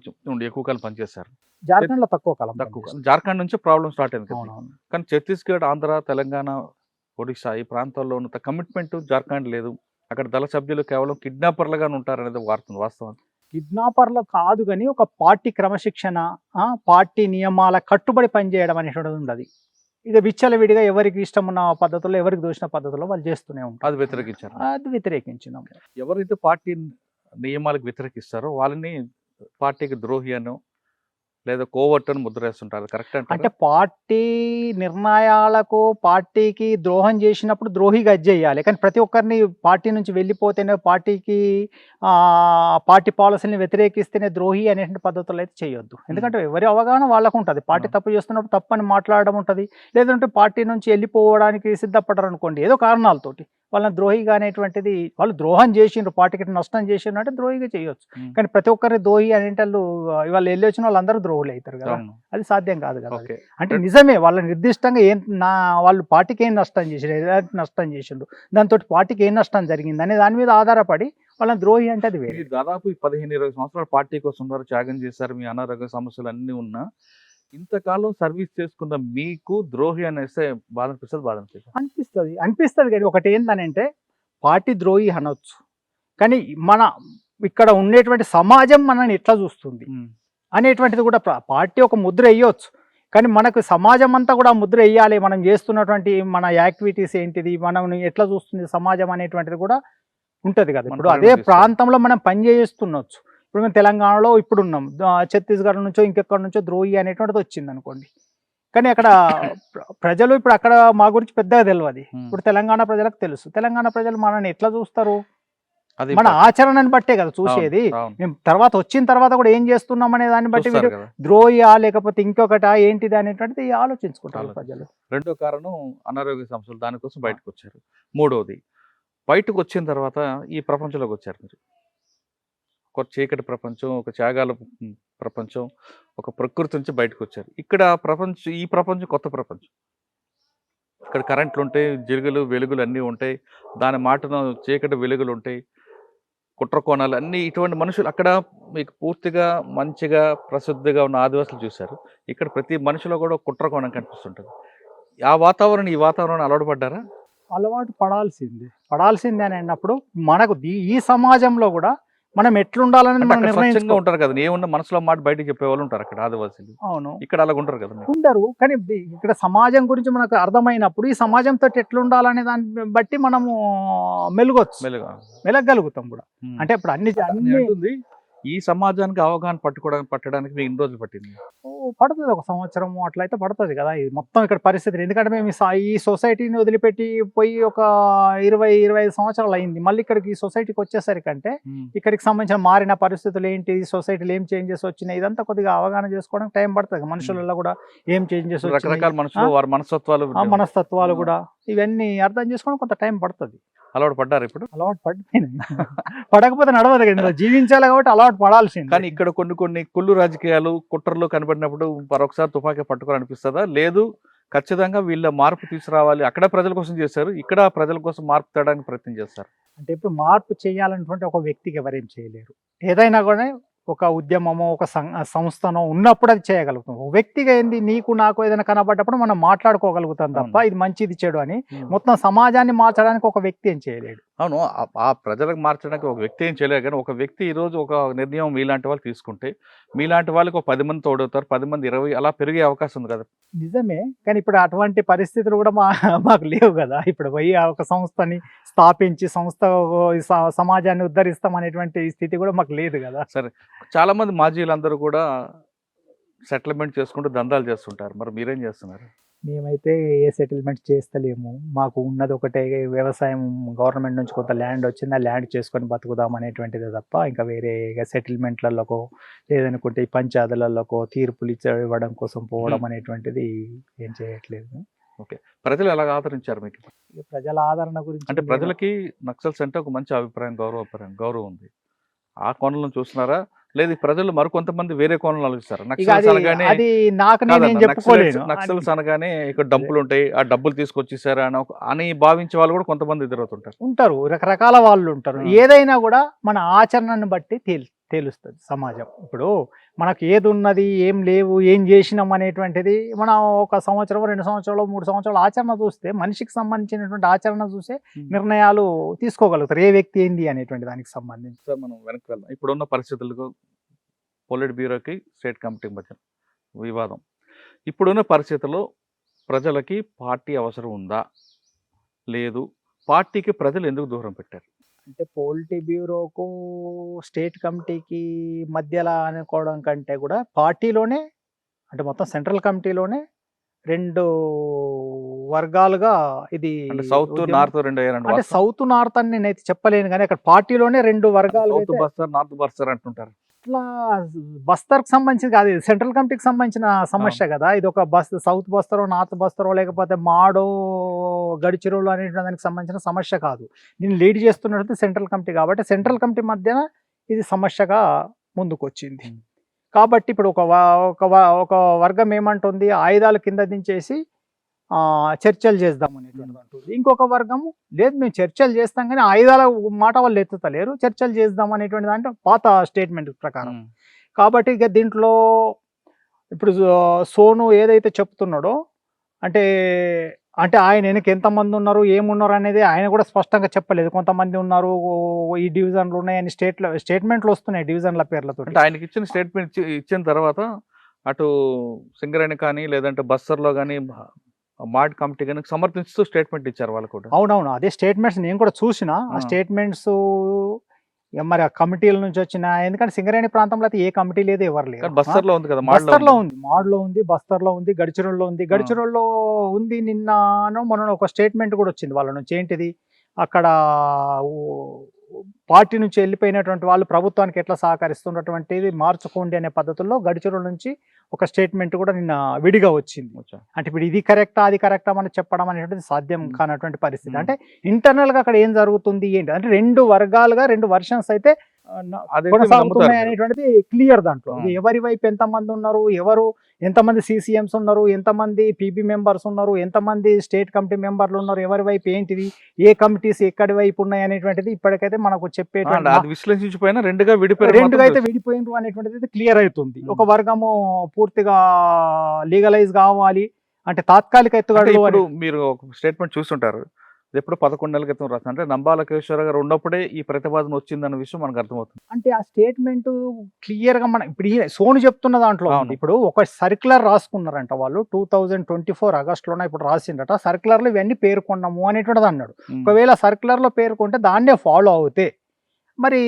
ఎక్కువ కాలం పనిచేశారు. జార్ఖండ్ లో తక్కువ కాలం. జార్ఖండ్ నుంచి ప్రాబ్లం స్టార్ట్ అయింది కానీ ఛత్తీస్గఢ్, ఆంధ్ర, తెలంగాణ, ఒడిశా ఈ ప్రాంతాల్లో ఉన్నంత కమిట్మెంట్ జార్ఖండ్ లేదు. అక్కడ దళ సభ్యులు కేవలం కిడ్నాపర్లుగా ఉంటారనేది వాస్తవం. కిడ్నాపర్లు కాదు కానీ ఒక పార్టీ క్రమశిక్షణ, పార్టీ నియమాల కట్టుబడి పనిచేయడం అనేటువంటిది ఉండదు. ఇక విచ్చలవిడిగా ఎవరికి ఇష్టం ఉన్న పద్ధతుల్లో, ఎవరికి దోచిన పద్ధతుల్లో వాళ్ళు చేస్తూనే ఉంటారు. అది వ్యతిరేకించినాం. ఎవరైతే పార్టీ నియమాలకు వ్యతిరేకిస్తారో వాళ్ళని పార్టీకి ద్రోహి అనో లేదా కోవర్ట్ అని ముద్ర వేస్తుంటారు. కరెక్ట్ అంటే పార్టీ నిర్ణయాలకు పార్టీకి ద్రోహం చేసినప్పుడు ద్రోహిగా చేయాలి. కానీ ప్రతి ఒక్కరిని పార్టీ నుంచి వెళ్ళిపోతేనే, పార్టీ పాలసీని వ్యతిరేకిస్తేనే ద్రోహి అనేటువంటి పద్ధతులు అయితే చేయొద్దు. ఎందుకంటే ఎవరి అవగాహన వాళ్ళకు ఉంటుంది. పార్టీ తప్పు చేస్తున్నప్పుడు తప్పని మాట్లాడడం ఉంటుంది. లేదంటే పార్టీ నుంచి వెళ్ళిపోవడానికి సిద్ధపడ్డారు అనుకోండి ఏదో కారణాలతోటి, వాళ్ళని ద్రోహిగా అనేటువంటిది, వాళ్ళు ద్రోహం చేసిండ్రు, పార్టీకి నష్టం చేసిండ్రు అంటే ద్రోహిగా చేయొచ్చు. కానీ ప్రతి ఒక్కరిని ద్రోహి అనేట ఇవాళ వెళ్ళి వచ్చిన వాళ్ళందరూ ద్రోహులు అవుతారు కదా, అది సాధ్యం కాదు కదా. అంటే నిజమే వాళ్ళ నిర్దిష్టంగా వాళ్ళు పార్టీకి ఏం నష్టం చేసిండ్రు, ఎలాంటి నష్టం చేసిండ్రు, దాంతో పార్టీకి ఏం నష్టం జరిగింది అనే దాని మీద ఆధారపడి వాళ్ళని ద్రోహి అంటే అది వేరే. దాదాపు 15-20 సంవత్సరాలు పార్టీ కోసం త్యాగం చేశారు. మీ అనారోగ్య సమస్యలు అన్నీ ఉన్నా ఇంతకాలం సర్వీస్ చేసుకున్న మీకు ద్రోహి అనేస్తే బాధ అనిపిస్తుంది కానీ ఒకటి ఏంటనంటే పార్టీ ద్రోహి అనొచ్చు కానీ మన ఇక్కడ ఉండేటువంటి సమాజం మనల్ని ఎట్లా చూస్తుంది అనేటువంటిది కూడా పార్టీ ఒక ముద్ర వేయవచ్చు. కానీ మనకు సమాజం అంతా కూడా ముద్ర వేయాలి, మనం చేస్తున్నటువంటి మన యాక్టివిటీస్ ఏంటిది, మనం ఎట్లా చూస్తుంది సమాజం అనేటువంటిది కూడా ఉంటుంది కదా. ఇప్పుడు అదే ప్రాంతంలో మనం పనిచేస్తుండొచ్చు. ఇప్పుడు మేము తెలంగాణలో ఇప్పుడు ఉన్నాం, ఛత్తీస్గఢ్ నుంచో ఇంకెక్కడి నుంచో ద్రోహి అనేటువంటిది వచ్చింది అనుకోండి. కానీ అక్కడ ప్రజలు ఇప్పుడు అక్కడ మా గురించి పెద్దగా తెలియదు. ఇప్పుడు తెలంగాణ ప్రజలకు తెలుసు. తెలంగాణ ప్రజలు మనల్ని ఎట్లా చూస్తారు, మన ఆచరణని బట్టే కదా చూసేది. మేము తర్వాత వచ్చిన తర్వాత కూడా ఏం చేస్తున్నాం అనే దాన్ని బట్టి మీరు ద్రోహియా లేకపోతే ఇంకొకటా ఏంటిది అనేటువంటిది ఆలోచించుకుంటారు ప్రజలు. రెండో కారణం అనారోగ్య సమస్యలు, దానికోసం బయటకు వచ్చారు. మూడోది బయటకు వచ్చిన తర్వాత ఈ ప్రపంచంలోకి వచ్చారు మీరు. ఒక చీకటి ప్రపంచం, ఒక త్యాగాల ప్రపంచం, ఒక ప్రకృతి నుంచి బయటకు వచ్చారు. ఇక్కడ ఈ ప్రపంచం కొత్త ప్రపంచం. ఇక్కడ కరెంట్లు ఉంటాయి, జిలుగులు వెలుగులు అన్నీ ఉంటాయి. దాని మాటన చీకటి వెలుగులు ఉంటాయి, కుట్ర కోణాలు అన్నీ. ఇటువంటి మనుషులు అక్కడ మీకు పూర్తిగా మంచిగా ప్రసిద్ధిగా ఉన్న ఆదివాసులు చూశారు. ఇక్కడ ప్రతి మనిషిలో కూడా కుట్ర కోణం కనిపిస్తుంటుంది. ఆ వాతావరణం ఈ వాతావరణం అలవాటు పడ్డారా? అలవాటు పడాల్సిందే అని అన్నప్పుడు మనకు ఈ సమాజంలో కూడా మనం ఎట్లుండాలని అంటే మనం అక్కడ స్వచ్ఛంగా నిర్ణయించుకో. ఉంటారు కదా, ఏమున్నా మనసులో మాట బయటకు చెప్పేవాళ్ళు ఉంటారు అక్కడ ఆదివాసీలు. అవును, ఇక్కడ అలాగ ఉంటారు కదా మీరు. ఉండరు. కానీ ఇక్కడ సమాజం గురించి మనకు అర్థమైనప్పుడు ఈ సమాజంతో ఎట్లుండాలనే దాన్ని బట్టి మనము మెలుగా మెలగలుగుతాం కూడా. అంటే ఇప్పుడు అన్ని అంటుంది ఈ సమాజానికి అవగాహన పట్టడానికి మీకు ఎన్ని రోజులు పట్టింది? పడుతుంది, 1 సంవత్సరం అట్లయితే పడుతుంది కదా. ఇది మొత్తం ఇక్కడ పరిస్థితి. ఎందుకంటే మేము ఈ సొసైటీని వదిలిపెట్టి పోయి ఒక 20-25 సంవత్సరాలు అయింది. మళ్ళీ ఇక్కడికి ఈ సొసైటీకి వచ్చేసరికంటే ఇక్కడికి సంబంధించిన మారిన పరిస్థితులు ఏంటి, సొసైటీలో ఏం చేంజెస్ వచ్చినాయి, ఇదంతా కొద్దిగా అవగాహన చేసుకోవడానికి టైం పడుతుంది. మనుషులలో కూడా ఏం చేంజెస్ రకరకాల మనుషులు, వారి మనస్తత్వాలు కూడా ఇవన్నీ అర్థం చేసుకోవడం కొంత టైం పడుతుంది. అలవాటు పడ్డారు ఇప్పుడు? అలవాటు పడిపోయింది. పడకపోతే నడవదు కదా, జీవించాలి కాబట్టి అలవాటు పడాల్సింది. కానీ ఇక్కడ కొన్ని కుళ్ళు రాజకీయాలు, కుట్రలు కనబడినప్పుడు మరొకసారి తుపాకీ పట్టుకోవాలనిపిస్తుందా? లేదు ఖచ్చితంగా వీళ్ళ మార్పు తీసుకురావాలి, అక్కడ ప్రజల కోసం చేశారు, ఇక్కడ ప్రజల కోసం మార్పు తేడానికి ప్రయత్నం చేస్తారు. అంటే ఇప్పుడు మార్పు చేయాలన్నటువంటి ఒక వ్యక్తికి ఎవరేం చేయలేరు. ఏదైనా కూడా ఒక ఉద్యమమో ఒక సంస్థనో ఉన్నప్పుడు అది చేయగలుగుతాం. ఒక వ్యక్తిగా ఏంది, నీకు నాకు ఏదైనా కనబడ్డప్పుడు మనం మాట్లాడుకోగలుగుతాం తప్ప ఇది మంచిది చెడు అని మొత్తం సమాజాన్ని మార్చడానికి ఒక వ్యక్తి ఏం చేయలేడు. అవును, ఆ ప్రజలకు మార్చడానికి ఒక వ్యక్తి ఏం చేయలేదు. కానీ ఒక వ్యక్తి ఈరోజు ఒక నిర్ణయం మీలాంటి వాళ్ళు తీసుకుంటే మీలాంటి వాళ్ళకి ఒక 10 మంది తోడవుతారు, 10 మంది 20 అలా పెరిగే అవకాశం ఉంది కదా. నిజమే, కానీ ఇప్పుడు అటువంటి పరిస్థితులు కూడా మాకు లేవు కదా. ఇప్పుడు పోయి ఒక సంస్థని స్థాపించి సమాజాన్ని ఉద్ధరిస్తాం అనేటువంటి స్థితి కూడా మాకు లేదు కదా. సరే, చాలా మంది మాజీలందరూ కూడా సెటిల్మెంట్ చేసుకుంటూ దందాలు చేస్తుంటారు. మరి మీరేం చేస్తున్నారు? మేమైతే ఏ సెటిల్మెంట్ చేస్తలేము. మాకు ఉన్నది ఒకటే వ్యవసాయం. గవర్నమెంట్ నుంచి కొంత ల్యాండ్ వచ్చింది, ఆ ల్యాండ్ చేసుకొని బతుకుదాం అనేటువంటిదే తప్ప ఇంకా వేరే సెటిల్మెంట్లలోకో లేదనుకుంటే ఈ పంచాయతీలలోకో తీర్పులు ఇవ్వడం కోసం పోవడం అనేటువంటిది ఏం చేయట్లేదు. ఓకే, ప్రజలు ఎలాగ ఆదరించారు మీకు? ప్రజల ఆదరణ గురించి అంటే ప్రజలకి నక్సల్స్ అంటే ఒక మంచి అభిప్రాయం, గౌరవం ఉంది. ఆ కోణంలో చూస్తున్నారా? లేదు ప్రజలు మరికొంతమంది వేరే కోణంలో ఆలోచిస్తారు? నక్సల్స్ అనగానే ఇక్కడ డబ్బులు ఉంటాయి, ఆ డబ్బులు తీసుకొచ్చేసారా అని భావించే వాళ్ళు కూడా కొంతమంది ఉంటారు. రకరకాల వాళ్ళు ఉంటారు. ఏదైనా కూడా మన ఆచరణను బట్టి తెలుస్తుంది సమాజం. ఇప్పుడు మనకు ఏది ఉన్నది, ఏం లేవు, ఏం చేసినాం అనేటువంటిది మనం ఒక సంవత్సరం, 2 సంవత్సరాలు, 3 సంవత్సరాలు ఆచరణ చూస్తే, మనిషికి సంబంధించినటువంటి ఆచరణ చూసే నిర్ణయాలు తీసుకోగలుగుతారు ఏ వ్యక్తి ఏంది అనేటువంటి దానికి సంబంధించి. సార్, మనం వెనక్కి వెళ్దాం. ఇప్పుడున్న పరిస్థితులకు పొలిట్ బ్యూరోకి స్టేట్ కమిటీ మధ్య వివాదం. ఇప్పుడున్న పరిస్థితుల్లో ప్రజలకి పార్టీ అవసరం ఉందా, లేదు పార్టీకి ప్రజలు ఎందుకు దూరం పెట్టారు? అంటే పోలిటీ బ్యూరోకు స్టేట్ కమిటీకి మధ్యలో అనుకోవడం కంటే కూడా పార్టీలోనే, అంటే మొత్తం సెంట్రల్ కమిటీలోనే 2 వర్గాలుగా ఇది సౌత్ నార్త్ 2 అంటే సౌత్ నార్త్ అని నేనైతే చెప్పలేను, కానీ అక్కడ పార్టీలోనే 2 వర్గాలు. నార్త్ బస్తర్ అంటుంటారు. ఇట్లా బస్తర్కి సంబంధించి కాదు, ఇది సెంట్రల్ కమిటీకి సంబంధించిన సమస్య కదా. ఇది ఒక సౌత్ బస్తరో నార్త్ బస్తరో లేకపోతే మాడో గడిచిరోలు అనే దానికి సంబంధించిన సమస్య కాదు. దీన్ని లీడ్ చేస్తున్నట్టు సెంట్రల్ కమిటీ కాబట్టి సెంట్రల్ కమిటీ మధ్యన ఇది సమస్యగా ముందుకు వచ్చింది. కాబట్టి ఇప్పుడు ఒక వర్గం ఏమంటుంది, ఆయుధాలు కింద దించేసి చర్చలు చేద్దాం అనేటువంటి అంటుంది. ఇంకొక వర్గము లేదు, మేము చర్చలు చేస్తాం కానీ ఆయుధాల మాట వాళ్ళు ఎత్తుతలేరు, చర్చలు చేద్దాం అనేటువంటి దాంట్లో పాత స్టేట్మెంట్ ప్రకారం. కాబట్టి ఇక దీంట్లో ఇప్పుడు సోను ఏదైతే చెప్తున్నాడో, అంటే ఆయన వెనక ఎంతమంది ఉన్నారు, ఏమున్నారు అనేది ఆయన కూడా స్పష్టంగా చెప్పలేదు. కొంతమంది ఉన్నారు, ఈ డివిజన్లు ఉన్నాయని స్టేట్మెంట్లు వస్తున్నాయి డివిజన్ల పేర్లతో. అంటే ఆయనకి ఇచ్చిన స్టేట్మెంట్ ఇచ్చిన తర్వాత అటు సింగరేణి కానీ లేదంటే బస్తర్లో కానీ మాడ్ కమిటీ కానీ సమర్థిస్తూ స్టేట్మెంట్ ఇచ్చారు వాళ్ళు కూడా. అవునవును, అదే స్టేట్మెంట్స్ నేను కూడా చూసిన. ఆ స్టేట్మెంట్స్ మరి ఆ కమిటీల నుంచి వచ్చిన, ఎందుకంటే సింగరేణి ప్రాంతంలో అయితే ఏ కమిటీ లేదు, ఎవరు లేదు. బస్తర్లో ఉంది కదా, బస్తర్లో ఉంది, మాడ్లో ఉంది, బస్తర్లో ఉంది, గడిచిరోల్లో ఉంది. గడిచిరోల్లో ఉంది. నిన్న మొన్న ఒక స్టేట్మెంట్ కూడా వచ్చింది వాళ్ళ నుంచి. ఏంటిది, అక్కడ పార్టీ నుంచి వెళ్ళిపోయినటువంటి వాళ్ళు ప్రభుత్వానికి ఎట్లా సహకరిస్తున్నటువంటిది మార్చుకోండి అనే పద్ధతుల్లో గడిచిరోల నుంచి ఒక స్టేట్మెంట్ కూడా నిన్న విడిగా వచ్చింది. అంటే ఇప్పుడు ఇది కరెక్టా అది కరెక్టా అని చెప్పడం అనేటువంటిది సాధ్యం కానటువంటి పరిస్థితి. అంటే ఇంటర్నల్ గా అక్కడ ఏం జరుగుతుంది ఏంటి అంటే 2 వర్గాలుగా 2 వర్షన్స్ అయితే అదైతే మీరు కొనసాగుతున్నాయి నమ్ముతారు. అనేటువంటిది క్లియర్ దాంట్లో. ఆ. ఇది ఎవరి వైపు ఎంతమంది ఉన్నారు, ఎంతమంది CCMs ఉన్నారు, ఎంతమంది PB మెంబర్స్ ఉన్నారు, ఎంతమంది స్టేట్ కమిటీ మెంబర్లు ఉన్నారు, ఎవరి వైపు ఏంటిది, ఏ కమిటీస్ ఎక్కడి వైపు ఉన్నాయి అనేటువంటిది ఇప్పటికైతే మనకు చెప్పేటువంటి అది విశ్లేషించిపోయినా రెండుగా విడిపోయారు రెండుగా మాత్రం అయితే తెలుసు. విడిపోయినరు అనేటువంటిది క్లియర్ అవుతుంది. ఉమ్. ఒక వర్గము పూర్తిగా లీగలైజ్ కావాలి అంటే తాత్కాలిక అంటే ఎత్తుగడలు ఇప్పుడు అని మీరు ఒక స్టేట్మెంట్ చూస్తుంటారు, ఇది ఎప్పుడు 11 నెలల క్రితం రాసింది, అంటే నంబాల కేశ్వర గారు ఉన్నప్పుడే ఈ ప్రతిపాదన వచ్చిందన్న విషయం మనకు అర్థమవుతుంది. అంటే ఆ స్టేట్మెంట్ క్లియర్ గా ఇప్పుడు సోను చెప్తున్న దాంట్లో ఉంది. అవును. ఇప్పుడు ఒక సర్క్యులర్ రాసుకున్నారంట వాళ్ళు 2024 ఆగస్టులోనే ఇప్పుడు రాసిండట. సర్క్యులర్ లో ఇవన్నీ పేర్కొన్నాము అనేటువంటిది అన్నాడు. ఉమ్. ఒకవేళ సర్క్యులర్ లో పేర్కొంటే దాన్నే ఫాలో అవుతే మరి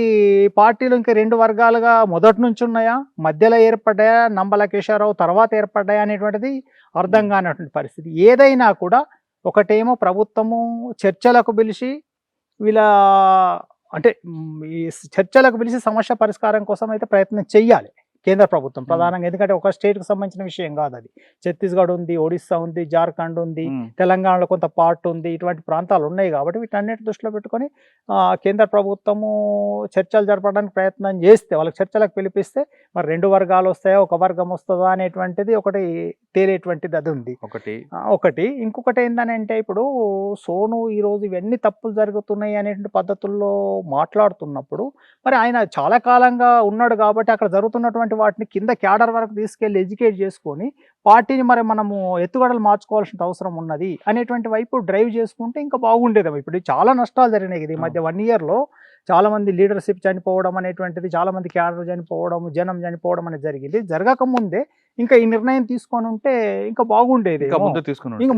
పార్టీలు ఇంకా 2 వర్గాలుగా మొదటి నుంచి ఉన్నాయా, మధ్యలో ఏర్పడ్డాయా, నంబల కేశవరావు తర్వాత ఏర్పడ్డాయా అనేటువంటిది అర్థం కానటువంటి పరిస్థితి. ఏదైనా కూడా ఒకటేమో ప్రభుత్వము చర్చలకు పిలిచి వీళ్ళ అంటే ఈ చర్చలకు పిలిచి సమస్య పరిష్కారం కోసం అయితే ప్రయత్నం చెయ్యాలి కేంద్ర ప్రభుత్వం ప్రధానంగా. ఎందుకంటే ఒక స్టేట్కి సంబంధించిన విషయం కాదు అది. ఛత్తీస్గఢ్ ఉంది, ఒడిస్సా ఉంది, జార్ఖండ్ ఉంది, ఉమ్. తెలంగాణలో కొంత పార్ట్ ఉంది, ఇటువంటి ప్రాంతాలు ఉన్నాయి కాబట్టి వీటన్నిటి దృష్టిలో పెట్టుకొని కేంద్ర ప్రభుత్వము చర్చలు జరపడానికి ప్రయత్నం చేస్తే, వాళ్ళకి చర్చలకు పిలిపిస్తే మరి 2 వర్గాలు వస్తాయా, ఒక వర్గం వస్తుందా అనేటువంటిది ఒకటి తేలేటువంటిది అది ఉంది. ఒకటి ఇంకొకటి ఏంటంటే ఇప్పుడు సోను ఈరోజు ఇవన్నీ తప్పులు జరుగుతున్నాయి అనేటువంటి పద్ధతుల్లో మాట్లాడుతున్నప్పుడు మరి ఆయన చాలా కాలంగా ఉన్నాడు కాబట్టి అక్కడ జరుగుతున్నటువంటి వాటిని కింద క్యాడర్ వరకు తీసుకెళ్లి ఎడ్యుకేట్ చేసుకొని పార్టీని మరి మనము ఎత్తుగడలు మార్చుకోవాల్సిన అవసరం ఉన్నది అనేటువంటి వైపు డ్రైవ్ చేసుకుంటే ఇంకా బాగుండేది. ఇప్పుడు చాలా నష్టాలు జరిగినాయి ఈ మధ్య 1 year లో. చాలా మంది లీడర్షిప్ చనిపోవడం అనేటువంటిది, చాలా మంది క్యాడర్ చనిపోవడం, జనం చనిపోవడం అనేది జరిగింది. జరగక ముందే ఇంకా ఈ నిర్ణయం తీసుకొని ఉంటే ఇంకా బాగుండేది. ఇంకా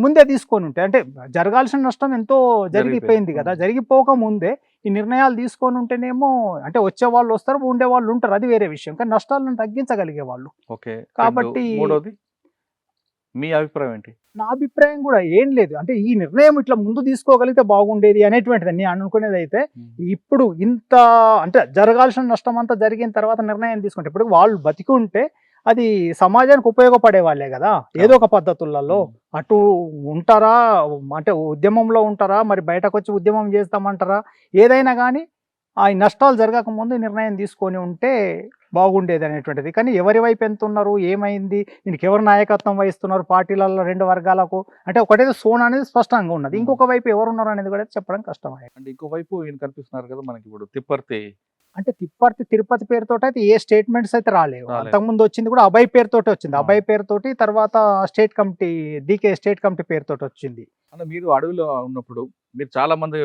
ముందే తీసుకొని ఉంటే అంటే జరగాల్సిన నష్టం ఎంతో జరిగిపోయింది కదా. జరిగిపోక ముందే ఈ నిర్ణయాలు తీసుకొని ఉంటేనేమో అంటే వచ్చే వాళ్ళు వస్తారు, ఉండే వాళ్ళు ఉంటారు, అది వేరే విషయం. కానీ నష్టాలను తగ్గించగలిగే వాళ్ళు. కాబట్టి మీ అభిప్రాయం ఏంటి? నా అభిప్రాయం కూడా ఏం లేదు, అంటే ఈ నిర్ణయం ఇట్లా ముందు తీసుకోగలిగితే బాగుండేది అనేటువంటిది నేను అనుకునేది. అయితే ఇప్పుడు ఇంత అంటే జరగాల్సిన నష్టం అంతా జరిగిన తర్వాత నిర్ణయం తీసుకుంటే ఇప్పుడు వాళ్ళు బతికి ఉంటే అది సమాజానికి ఉపయోగపడే వాళ్ళే కదా ఏదో ఒక పద్ధతులలో. అటు ఉంటారా అంటే ఉద్యమంలో ఉంటారా, మరి బయటకు వచ్చి ఉద్యమం చేస్తామంటారా, ఏదైనా కానీ ఆ నష్టాలు జరగక ముందు నిర్ణయం తీసుకొని ఉంటే బాగుండేది అనేటువంటిది. కానీ ఎవరి వైపు ఎంత ఉన్నారు, ఏమైంది, దీనికి ఎవరు నాయకత్వం వహిస్తున్నారు పార్టీలలో 2 వర్గాలకు అంటే ఒకటైతే సోన్ అనేది స్పష్టంగా ఉన్నది, ఇంకొక వైపు ఎవరున్నారు అనేది కూడా చెప్పడం కష్టమే. అంటే ఇంకోవైపు ఈయన కనిపిస్తున్నారు కదా మనకి ఇప్పుడు తిప్పర్తి, అంటే తిరుపతి పేరుతో అయితే ఏ స్టేట్మెంట్స్ అయితే రాలేవు. అంతకుముందు వచ్చింది కూడా అభయ్ పేరుతోటి వచ్చింది. అభయ్ పేరుతోటి తర్వాత state committee DK state committee పేరుతోటి వచ్చింది. అంటే మీరు అడవిలో ఉన్నప్పుడు మీరు చాలా మంది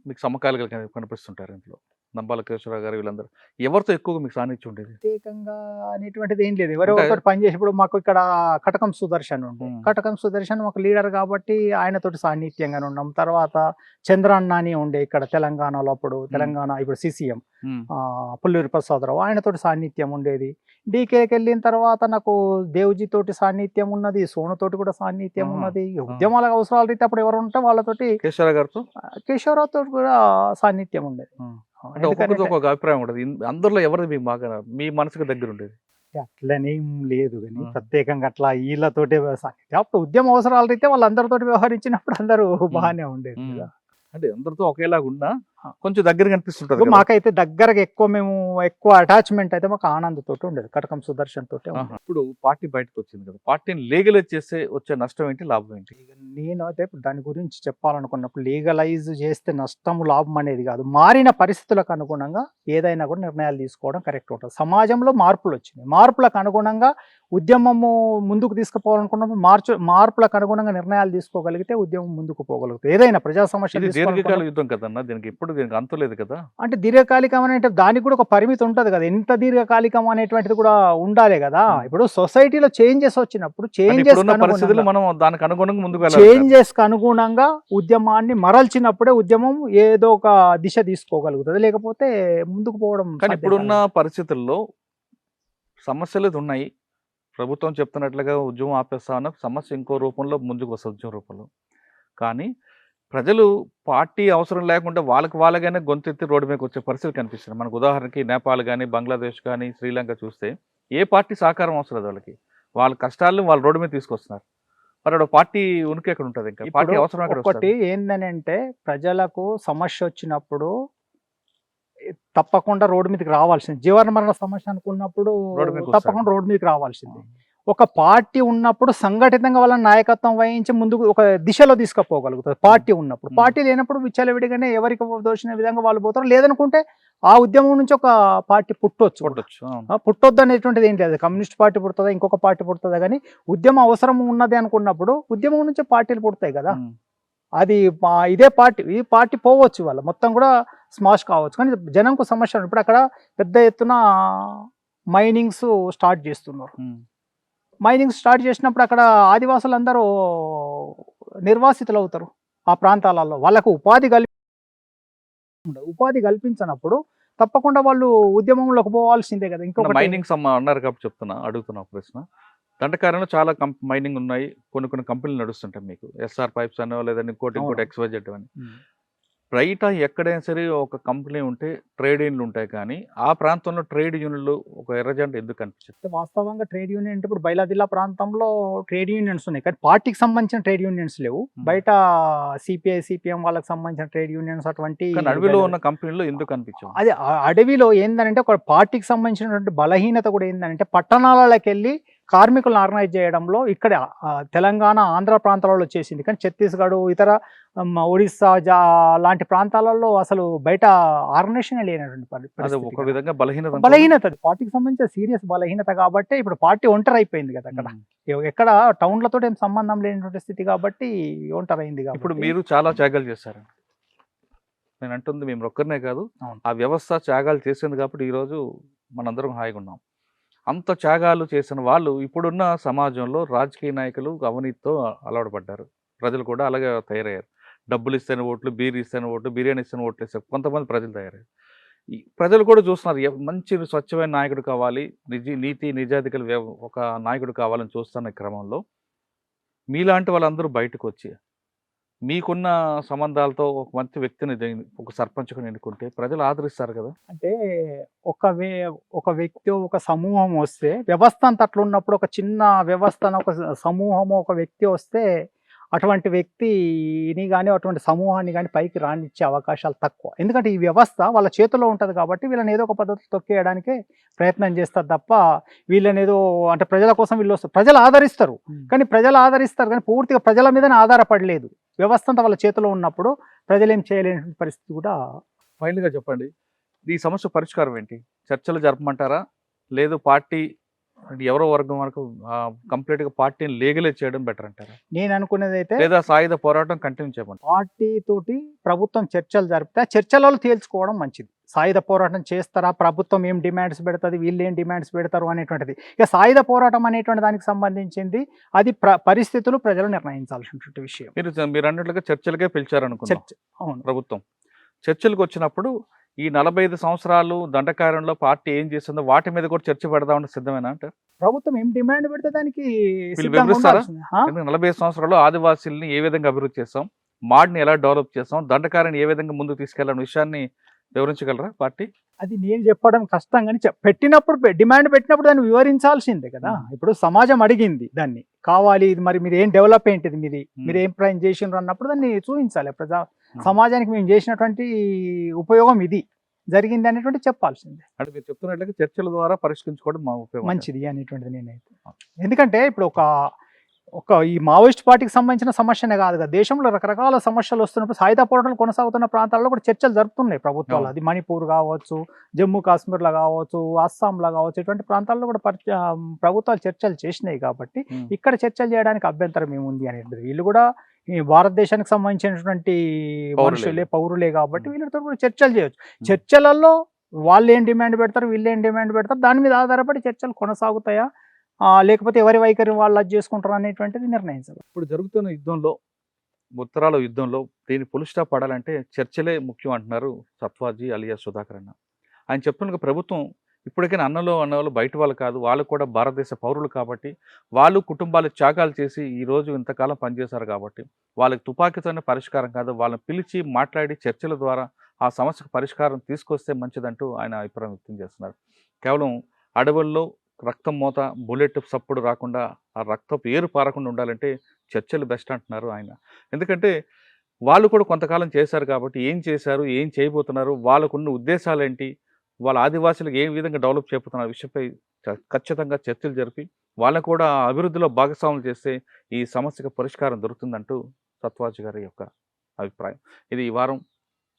మీకు సమకాలీలు కనిపిస్తుంటారు ఇంట్లో, నంబాల కేశవరావు గారు వీళ్ళందరూ, ఎవరితో ఎక్కువగా మీకు సాన్నిధ్యం ఉండేది? ప్రత్యేకంగా అనేటువంటిది ఏం లేదు, ఎవరెవరితో పనిచేసేప్పుడు మాకు ఇక్కడ కటకం సుదర్శన్ ఉండే. కటకం సుదర్శన్ ఒక లీడర్ కాబట్టి ఆయనతోటి సాన్నిధ్యంగానే ఉన్నాం. తర్వాత చంద్రన్న అని ఉండే ఇక్కడ తెలంగాణలో, అప్పుడు తెలంగాణ ఇప్పుడు CCM పుల్లూరి ప్రసాదరావు, ఆయనతోటి సాన్నిధ్యం ఉండేది. DKకి వెళ్ళిన తర్వాత నాకు దేవ్జీ తోటి సాన్నిధ్యం ఉన్నది, సోనుతోటి కూడా సాన్నిధ్యం ఉన్నది. ఉద్యమాల అవసరాల రీతి అప్పుడు ఎవరు ఉంటే వాళ్ళతోటి కేశవరావు తోటి కూడా సాన్నిధ్యం ఉండేది. అంటే ఒక్కొక్క అభిప్రాయం ఉండదు, అందరిలో ఎవరిది మీకు బాగా మీ మనసుకు దగ్గర ఉండేది? అట్లనేం లేదు కానీ ప్రత్యేకంగా అట్లా వీళ్ళతోటే అప్పుడు ఉద్యమ అవసరాల రీతే వాళ్ళందరితోటి వ్యవహరించినప్పుడు అందరూ బాగానే ఉండేది. అంటే అందరితో ఒకేలాగా ఉన్నా కొంచెం దగ్గర కనిపిస్తుంటది. మాకైతే దగ్గరగా ఎక్కువ అటాచ్మెంట్ అయితే మాకు ఆనంద్ తోటి ఉండేది, కటకం సుదర్శన్ తోటి. ఇప్పుడు పార్టీ బయటకు వచ్చింది కదా, పార్టీని లీగలైజ్ చేస్తే వచ్చే నష్టం ఏంటి, లాభం ఏంటి? నేను అయితే దాని గురించి చెప్పాలనుకున్నప్పుడు లీగలైజ్ చేస్తే నష్టం లాభం అనేది కాదు, మారిన పరిస్థితులకు అనుగుణంగా ఏదైనా కూడా నిర్ణయాలు తీసుకోవడం కరెక్ట్ ఉంటుంది. సమాజంలో మార్పులు వచ్చినాయి, మార్పులకు అనుగుణంగా ఉద్యమము ముందుకు తీసుకుపోవాలనుకున్నప్పుడు మార్పులకు అనుగుణంగా నిర్ణయాలు తీసుకోగలిగితే ఉద్యమం ముందుకు పోగలుగుతుంది. ఏదైనా ప్రజా సమస్య దీర్ఘకాల యుద్ధం కదన్నా, దీనికి అంతలేదు కదా. అంటే దీర్ఘకాలికం అంటే దానికి కూడా ఒక పరిమితి ఉంటుంది కదా, ఎంత దీర్ఘకాలికం అనేటువంటిది కూడా ఉండాలి కదా. ఇప్పుడు సొసైటీలో చేంజెస్ వచ్చినప్పుడు చేంజెస్ అనుగుణంగా ఉద్యమాన్ని మరల్చినప్పుడే ఉద్యమం ఏదో ఒక దిశ తీసుకోగలుగుతుంది, లేకపోతే ముందుకు పోవడం. కానీ ఇప్పుడున్న పరిస్థితుల్లో సమస్యలు ఉన్నాయి, ప్రభుత్వం చెప్తున్నట్లుగా ఉద్యమం ఆపేస్తా ఉన్న సమస్య ఇంకో రూపంలో ముందుకు వస్తుంది, ఉద్యమం రూపంలో. కానీ ప్రజలు పార్టీ అవసరం లేకుండా వాళ్ళగానే గొంతెత్తి రోడ్డు మీదకి వచ్చే పరిస్థితి కనిపిస్తుంది మనకు. ఉదాహరణకి నేపాల్ కానీ, బంగ్లాదేశ్ కానీ, శ్రీలంక చూస్తే ఏ పార్టీ సహకారం అవసరం లేదు వాళ్ళకి, వాళ్ళ కష్టాలను వాళ్ళు రోడ్డు మీద తీసుకొస్తున్నారు. మరి పార్టీ ఉనికి ఎక్కడ ఉంటుంది, ఇంకా పార్టీ అవసరం ఎక్కడ? ఒకటి ఏంటంటే ప్రజలకు సమస్య వచ్చినప్పుడు తప్పకుండా రోడ్డు మీదకి రావాల్సింది. జీవన మరణ సమస్య అనుకున్నప్పుడు రోడ్డు మీదకి తప్పకుండా రోడ్డు మీదకి రావాల్సింది. ఒక పార్టీ ఉన్నప్పుడు సంఘటితంగా వాళ్ళ నాయకత్వం వహించి ముందుకు ఒక దిశలో తీసుకుపోగలుగుతుంది పార్టీ ఉన్నప్పుడు. పార్టీ లేనప్పుడు విచ్చలవిడిగానే ఎవరికి దోచిన విధంగా వాళ్ళు పోతారు. లేదనుకుంటే ఆ ఉద్యమం నుంచి ఒక పార్టీ పుట్టొచ్చు. పుట్టొద్దు అనేటువంటిది ఏం లేదు. కమ్యూనిస్ట్ పార్టీ పుడుతుందా, ఇంకొక పార్టీ పుడుతుందా, కానీ ఉద్యమం అవసరం ఉన్నది అనుకున్నప్పుడు ఉద్యమం నుంచి పార్టీలు పుడతాయి కదా. అది ఇదే పార్టీ, ఈ పార్టీ పోవచ్చు, వాళ్ళ మొత్తం కూడా స్మాష్ కావచ్చు. కానీ జనంకు సమస్య ఇప్పుడు అక్కడ పెద్ద ఎత్తున మైనింగ్స్ స్టార్ట్ చేస్తున్నారు. మైనింగ్ స్టార్ట్ చేసినప్పుడు అక్కడ ఆదివాసులు అందరూ నిర్వాసితులు అవుతారు ఆ ప్రాంతాలలో. వాళ్ళకు ఉపాధి కల్పించినప్పుడు తప్పకుండా వాళ్ళు ఉద్యమంలోకి పోవాల్సిందే కదా. ఇంకొక మైనింగ్ అన్నారు కాబట్టి అడుగుతున్నా ప్రశ్న. దండకారణలో చాలా మైనింగ్ ఉన్నాయి, కొన్ని కంపెనీలు నడుస్తుంటాయి. మీకు ఎస్ఆర్ పైప్స్ అనో లేదంటే ఇంకోటి XYZ అని. బయట ఎక్కడైనా సరే ఒక కంపెనీ ఉంటే ట్రేడ్ యూనియన్లు ఉంటాయి, కానీ ఆ ప్రాంతంలో ట్రేడ్ యూనియన్లు ఒక ఎర్రజెండా ఎందుకు కనిపించదు? వాస్తవంగా ట్రేడ్ యూనియన్ అంటే ఇప్పుడు బైలాదిల్లా ప్రాంతంలో ట్రేడ్ యూనియన్స్ ఉన్నాయి, కానీ పార్టీకి సంబంధించిన ట్రేడ్ యూనియన్స్ లేవు. బయట సిపిఐ సిపిఎం వాళ్ళకి సంబంధించిన ట్రేడ్ యూనియన్స్ అటువంటి అడవిలో ఉన్న కంపెనీలో ఎందుకు కనిపించవు? అదే అడవిలో ఏంటంటే ఒక పార్టీకి సంబంధించినటువంటి బలహీనత కూడా ఏంటంటే పట్టణాలకి వెళ్ళి కార్మికులను ఆర్గనైజ్ చేయడంలో ఇక్కడ తెలంగాణ ఆంధ్ర ప్రాంతాలలో వచ్చేసింది, కానీ ఛత్తీస్గఢ్ ఇతర ఒడిస్సా లాంటి ప్రాంతాలలో అసలు బయట ఆర్గనైజేషన్ లేనటువంటి ఒక విధంగా బలహీనత అది పార్టీకి సంబంధించిన సీరియస్ బలహీనత. కాబట్టి ఇప్పుడు పార్టీ ఒంటరి అయిపోయింది కదా. అక్కడ ఎక్కడ టౌన్లతో ఏం సంబంధం లేనటువంటి స్థితి కాబట్టి ఒంటరి అయింది. ఇప్పుడు మీరు చాలా త్యాగాలు చేశారు, నేను అంటుంది మేము ఒక్కరినే కాదు, ఆ వ్యవస్థ త్యాగాలు చేసింది కాబట్టి ఈరోజు మనందరం హాయిగా ఉన్నాం. అంత త్యాగాలు చేసిన వాళ్ళు ఇప్పుడున్న సమాజంలో రాజకీయ నాయకులు అవినీతితో అలవాటు పడ్డారు. ప్రజలు కూడా అలాగే తయారయ్యారు. డబ్బులు ఇస్తేనే ఓట్లు, బీర్ ఇస్తేనే ఓట్లు, బిర్యానీ ఇస్తేనే ఓట్లు ఇస్తారు కొంతమంది ప్రజలు తయారయ్యారు. ఈ ప్రజలు కూడా చూస్తున్నారు, మంచి స్వచ్ఛమైన నాయకుడు కావాలి, నీతి నిజాయితీగల ఒక నాయకుడు కావాలని చూస్తున్న క్రమంలో మీలాంటి వాళ్ళందరూ బయటకు వచ్చి మీకున్న సంబంధాలతో ఒక మంచి వ్యక్తిని ఒక సర్పంచ్గా ఎన్నుకుంటే ప్రజలు ఆదరిస్తారు కదా. అంటే ఒక వ్యక్తి ఒక సమూహం వస్తే వ్యవస్థ అంత అట్లా ఉన్నప్పుడు ఒక చిన్న వ్యవస్థ ఒక సమూహము ఒక వ్యక్తి వస్తే అటువంటి వ్యక్తిని కానీ అటువంటి సమూహాన్ని కానీ పైకి రానిచ్చే అవకాశాలు తక్కువ. ఎందుకంటే ఈ వ్యవస్థ వాళ్ళ చేతిలో ఉంటుంది కాబట్టి వీళ్ళని ఏదో ఒక పద్ధతి తొక్కేయడానికే ప్రయత్నం చేస్తారు తప్ప వీళ్ళని ఏదో అంటే ప్రజల కోసం వీళ్ళు వస్తారు. ప్రజలు ఆదరిస్తారు కానీ పూర్తిగా ప్రజల మీదనే ఆధారపడలేదు. వ్యవస్థ అంతా వాళ్ళ చేతిలో ఉన్నప్పుడు ప్రజలు ఏం చేయలేని పరిస్థితి కూడా. ఫైనల్గా చెప్పండి, ఈ సమస్య పరిష్కారం ఏంటి? చర్చలు జరపమంటారా, లేదు పార్టీ అంటే ఎవరో వర్గం వరకు కంప్లీట్గా పార్టీని లీగలైజ్ చేయడం బెటర్ అంటారా? నేను అనుకునేది అయితే లేదా సాయుధ పోరాటం కంటిన్యూ చేయమంటారు? పార్టీ తోటి ప్రభుత్వం చర్చలు జరిపితే చర్చలలో తేల్చుకోవడం మంచిది. సాయుధ పోరాటం చేస్తారా, ప్రభుత్వం ఏం డిమాండ్స్ పెడుతుంది, వీళ్ళు ఏం డిమాండ్స్ పెడతారు అనేటువంటిది. ఇక సాయుధ పోరాటం అనేటువంటి దానికి సంబంధించింది అది పరిస్థితులు ప్రజలు నిర్ణయించాల్సినటువంటి విషయం. మీరు అన్నట్లుగా చర్చలకే పిలిచారనుకున్నారు అవును. ప్రభుత్వం చర్చలకు వచ్చినప్పుడు ఈ 45 సంవత్సరాలు దండకారంలో పార్టీ ఏం చేస్తుందో వాటి మీద కూడా చర్చ పెడదామని సిద్ధమేనా అంటే? ప్రభుత్వం ఏం డిమాండ్ పెడితే దానికి 45 సంవత్సరాలు ఆదివాసీల్ని ఏ విధంగా అభివృద్ధి చేస్తాం, మాడ్ని ఎలా డెవలప్ చేస్తాం, దండకారాన్ని ఏ విధంగా ముందుకు తీసుకెళ్లాలనే విషయాన్ని వివరించగలరా పార్టీ? అది నేను చెప్పడం కష్టం, కానీ పెట్టినప్పుడు డిమాండ్ పెట్టినప్పుడు దాన్ని వివరించాల్సిందే కదా. ఇప్పుడు సమాజం అడిగింది దాన్ని కావాలి, ఇది మరి మీరు ఏం డెవలప్ ఏంటిది, మీరు ఏం ప్రయత్నం చేసినారు అన్నప్పుడు దాన్ని చూపించాలి. సమాజానికి మేము చేసినటువంటి ఉపయోగం ఇది జరిగింది అనేటువంటి చెప్పాల్సిందే. అంటే మీరు చెప్తున్నట్లయితే చర్చల ద్వారా పరిష్కరించుకోవడం మా ఉపయోగం మంచిది అనేటువంటిది నేనైతే. ఎందుకంటే ఇప్పుడు ఈ మావోయిస్ట్ పార్టీకి సంబంధించిన సమస్యనే కాదు కదా, దేశంలో రకరకాల సమస్యలు వస్తున్నప్పుడు సాయుధ పోరాటాలు కొనసాగుతున్న ప్రాంతాల్లో కూడా చర్చలు జరుపుతున్నాయి ప్రభుత్వాలు. అది మణిపూర్ కావచ్చు, జమ్మూ కాశ్మీర్లో కావచ్చు, అస్సాంలో కావచ్చు, ఇటువంటి ప్రాంతాల్లో కూడా ప్రభుత్వాలు చర్చలు చేసినాయి. కాబట్టి ఇక్కడ చర్చలు చేయడానికి అభ్యంతరం ఏముంది అనేది. వీళ్ళు కూడా ఈ భారతదేశానికి సంబంధించినటువంటి మనుషులే, పౌరులే కాబట్టి వీళ్ళతో కూడా చర్చలు చేయొచ్చు. చర్చలలో వాళ్ళు ఏం డిమాండ్ పెడతారు, వీళ్ళు ఏం డిమాండ్ పెడతారు, దాని మీద ఆధారపడి చర్చలు కొనసాగుతాయా లేకపోతే ఎవరి వైఖరి వాళ్ళు అది చేసుకుంటారు అనేటువంటిది నిర్ణయించాలి. ఇప్పుడు జరుగుతున్న యుద్ధంలో, ఉత్తరాల యుద్ధంలో దీన్ని ఫుల్ స్టాప్ పడాలంటే చర్చలే ముఖ్యం అంటున్నారు సత్వాజీ అలియాస్ సుధాకర్ అన్న. ఆయన చెప్తున్న ప్రభుత్వం ఇప్పటికైనా అన్నలు బయట వాళ్ళు కాదు, వాళ్ళు కూడా భారతదేశ పౌరులు కాబట్టి వాళ్ళు కుటుంబాలు త్యాగాలు చేసి ఈరోజు ఇంతకాలం పనిచేశారు కాబట్టి వాళ్ళకి తుపాకీతోనే పరిష్కారం కాదు, వాళ్ళని పిలిచి మాట్లాడి చర్చల ద్వారా ఆ సమస్యకు పరిష్కారం తీసుకొస్తే మంచిదంటూ ఆయన అభిప్రాయం వ్యక్తం చేస్తున్నారు. కేవలం అడవుల్లో రక్తం మూత, బుల్లెట్ సప్పుడు రాకుండా, ఆ రక్తపు ఏరు పారకుండా ఉండాలంటే చర్చలు బెస్ట్ అంటున్నారు ఆయన. ఎందుకంటే వాళ్ళు కూడా కొంతకాలం చేశారు కాబట్టి ఏం చేశారు, ఏం చేయబోతున్నారు, వాళ్ళకున్న ఉద్దేశాలు ఏంటి, వాళ్ళ ఆదివాసులకు ఏ విధంగా డెవలప్ చేయబోతున్న విషయంపై ఖచ్చితంగా చర్చలు జరిపి వాళ్ళని కూడా అభివృద్ధిలో భాగస్వాములు చేస్తే ఈ సమస్యకు పరిష్కారం దొరుకుతుందంటూ సత్వాజ్ గారి యొక్క అభిప్రాయం. ఇది ఈ వారం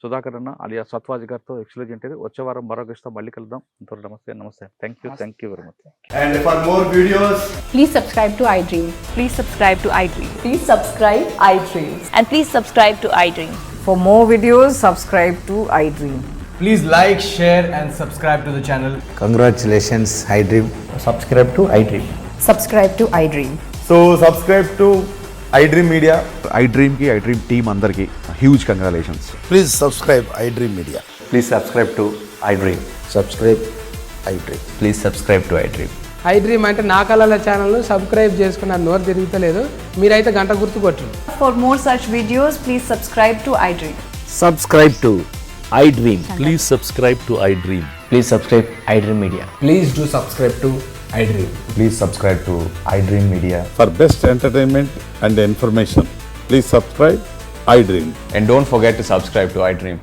సుధాకర్ అన్న అలియా సత్వాజ్ గారితో ఎక్స్క్లూజివ్ ఇంటర్వ్యూ. వచ్చే వారం మరో గెస్ట్తో మళ్ళీ కలుద్దాం. ఇంతవరకు నమస్తే. Thank you very much. And for more videos, Please subscribe to iDream. Please subscribe to iDream. Please subscribe iDream. And please subscribe to iDream. For more videos, subscribe to iDream. please like, share and subscribe to the channel. Congratulations, iDream. Subscribe to iDream. Subscribe to iDream. So subscribe to iDream Media. iDream ki iDream team andarki huge congratulations. Please subscribe iDream Media. Please subscribe to iDream. Subscribe iDream. Please subscribe to iDream. iDream అంటే నా కళల ఛానల్ను subscribe చేసుకున్న నోరు తిరుగుతలేదు, మీరైతే గంట గుర్తు కొట్టండి. For more such videos, please subscribe to iDream. Subscribe to iDream. Please subscribe to iDream. Please subscribe iDream Media. Please do subscribe to iDream. Please subscribe to iDream Media. For best entertainment and information, please subscribe iDream. And don't forget to subscribe to iDream.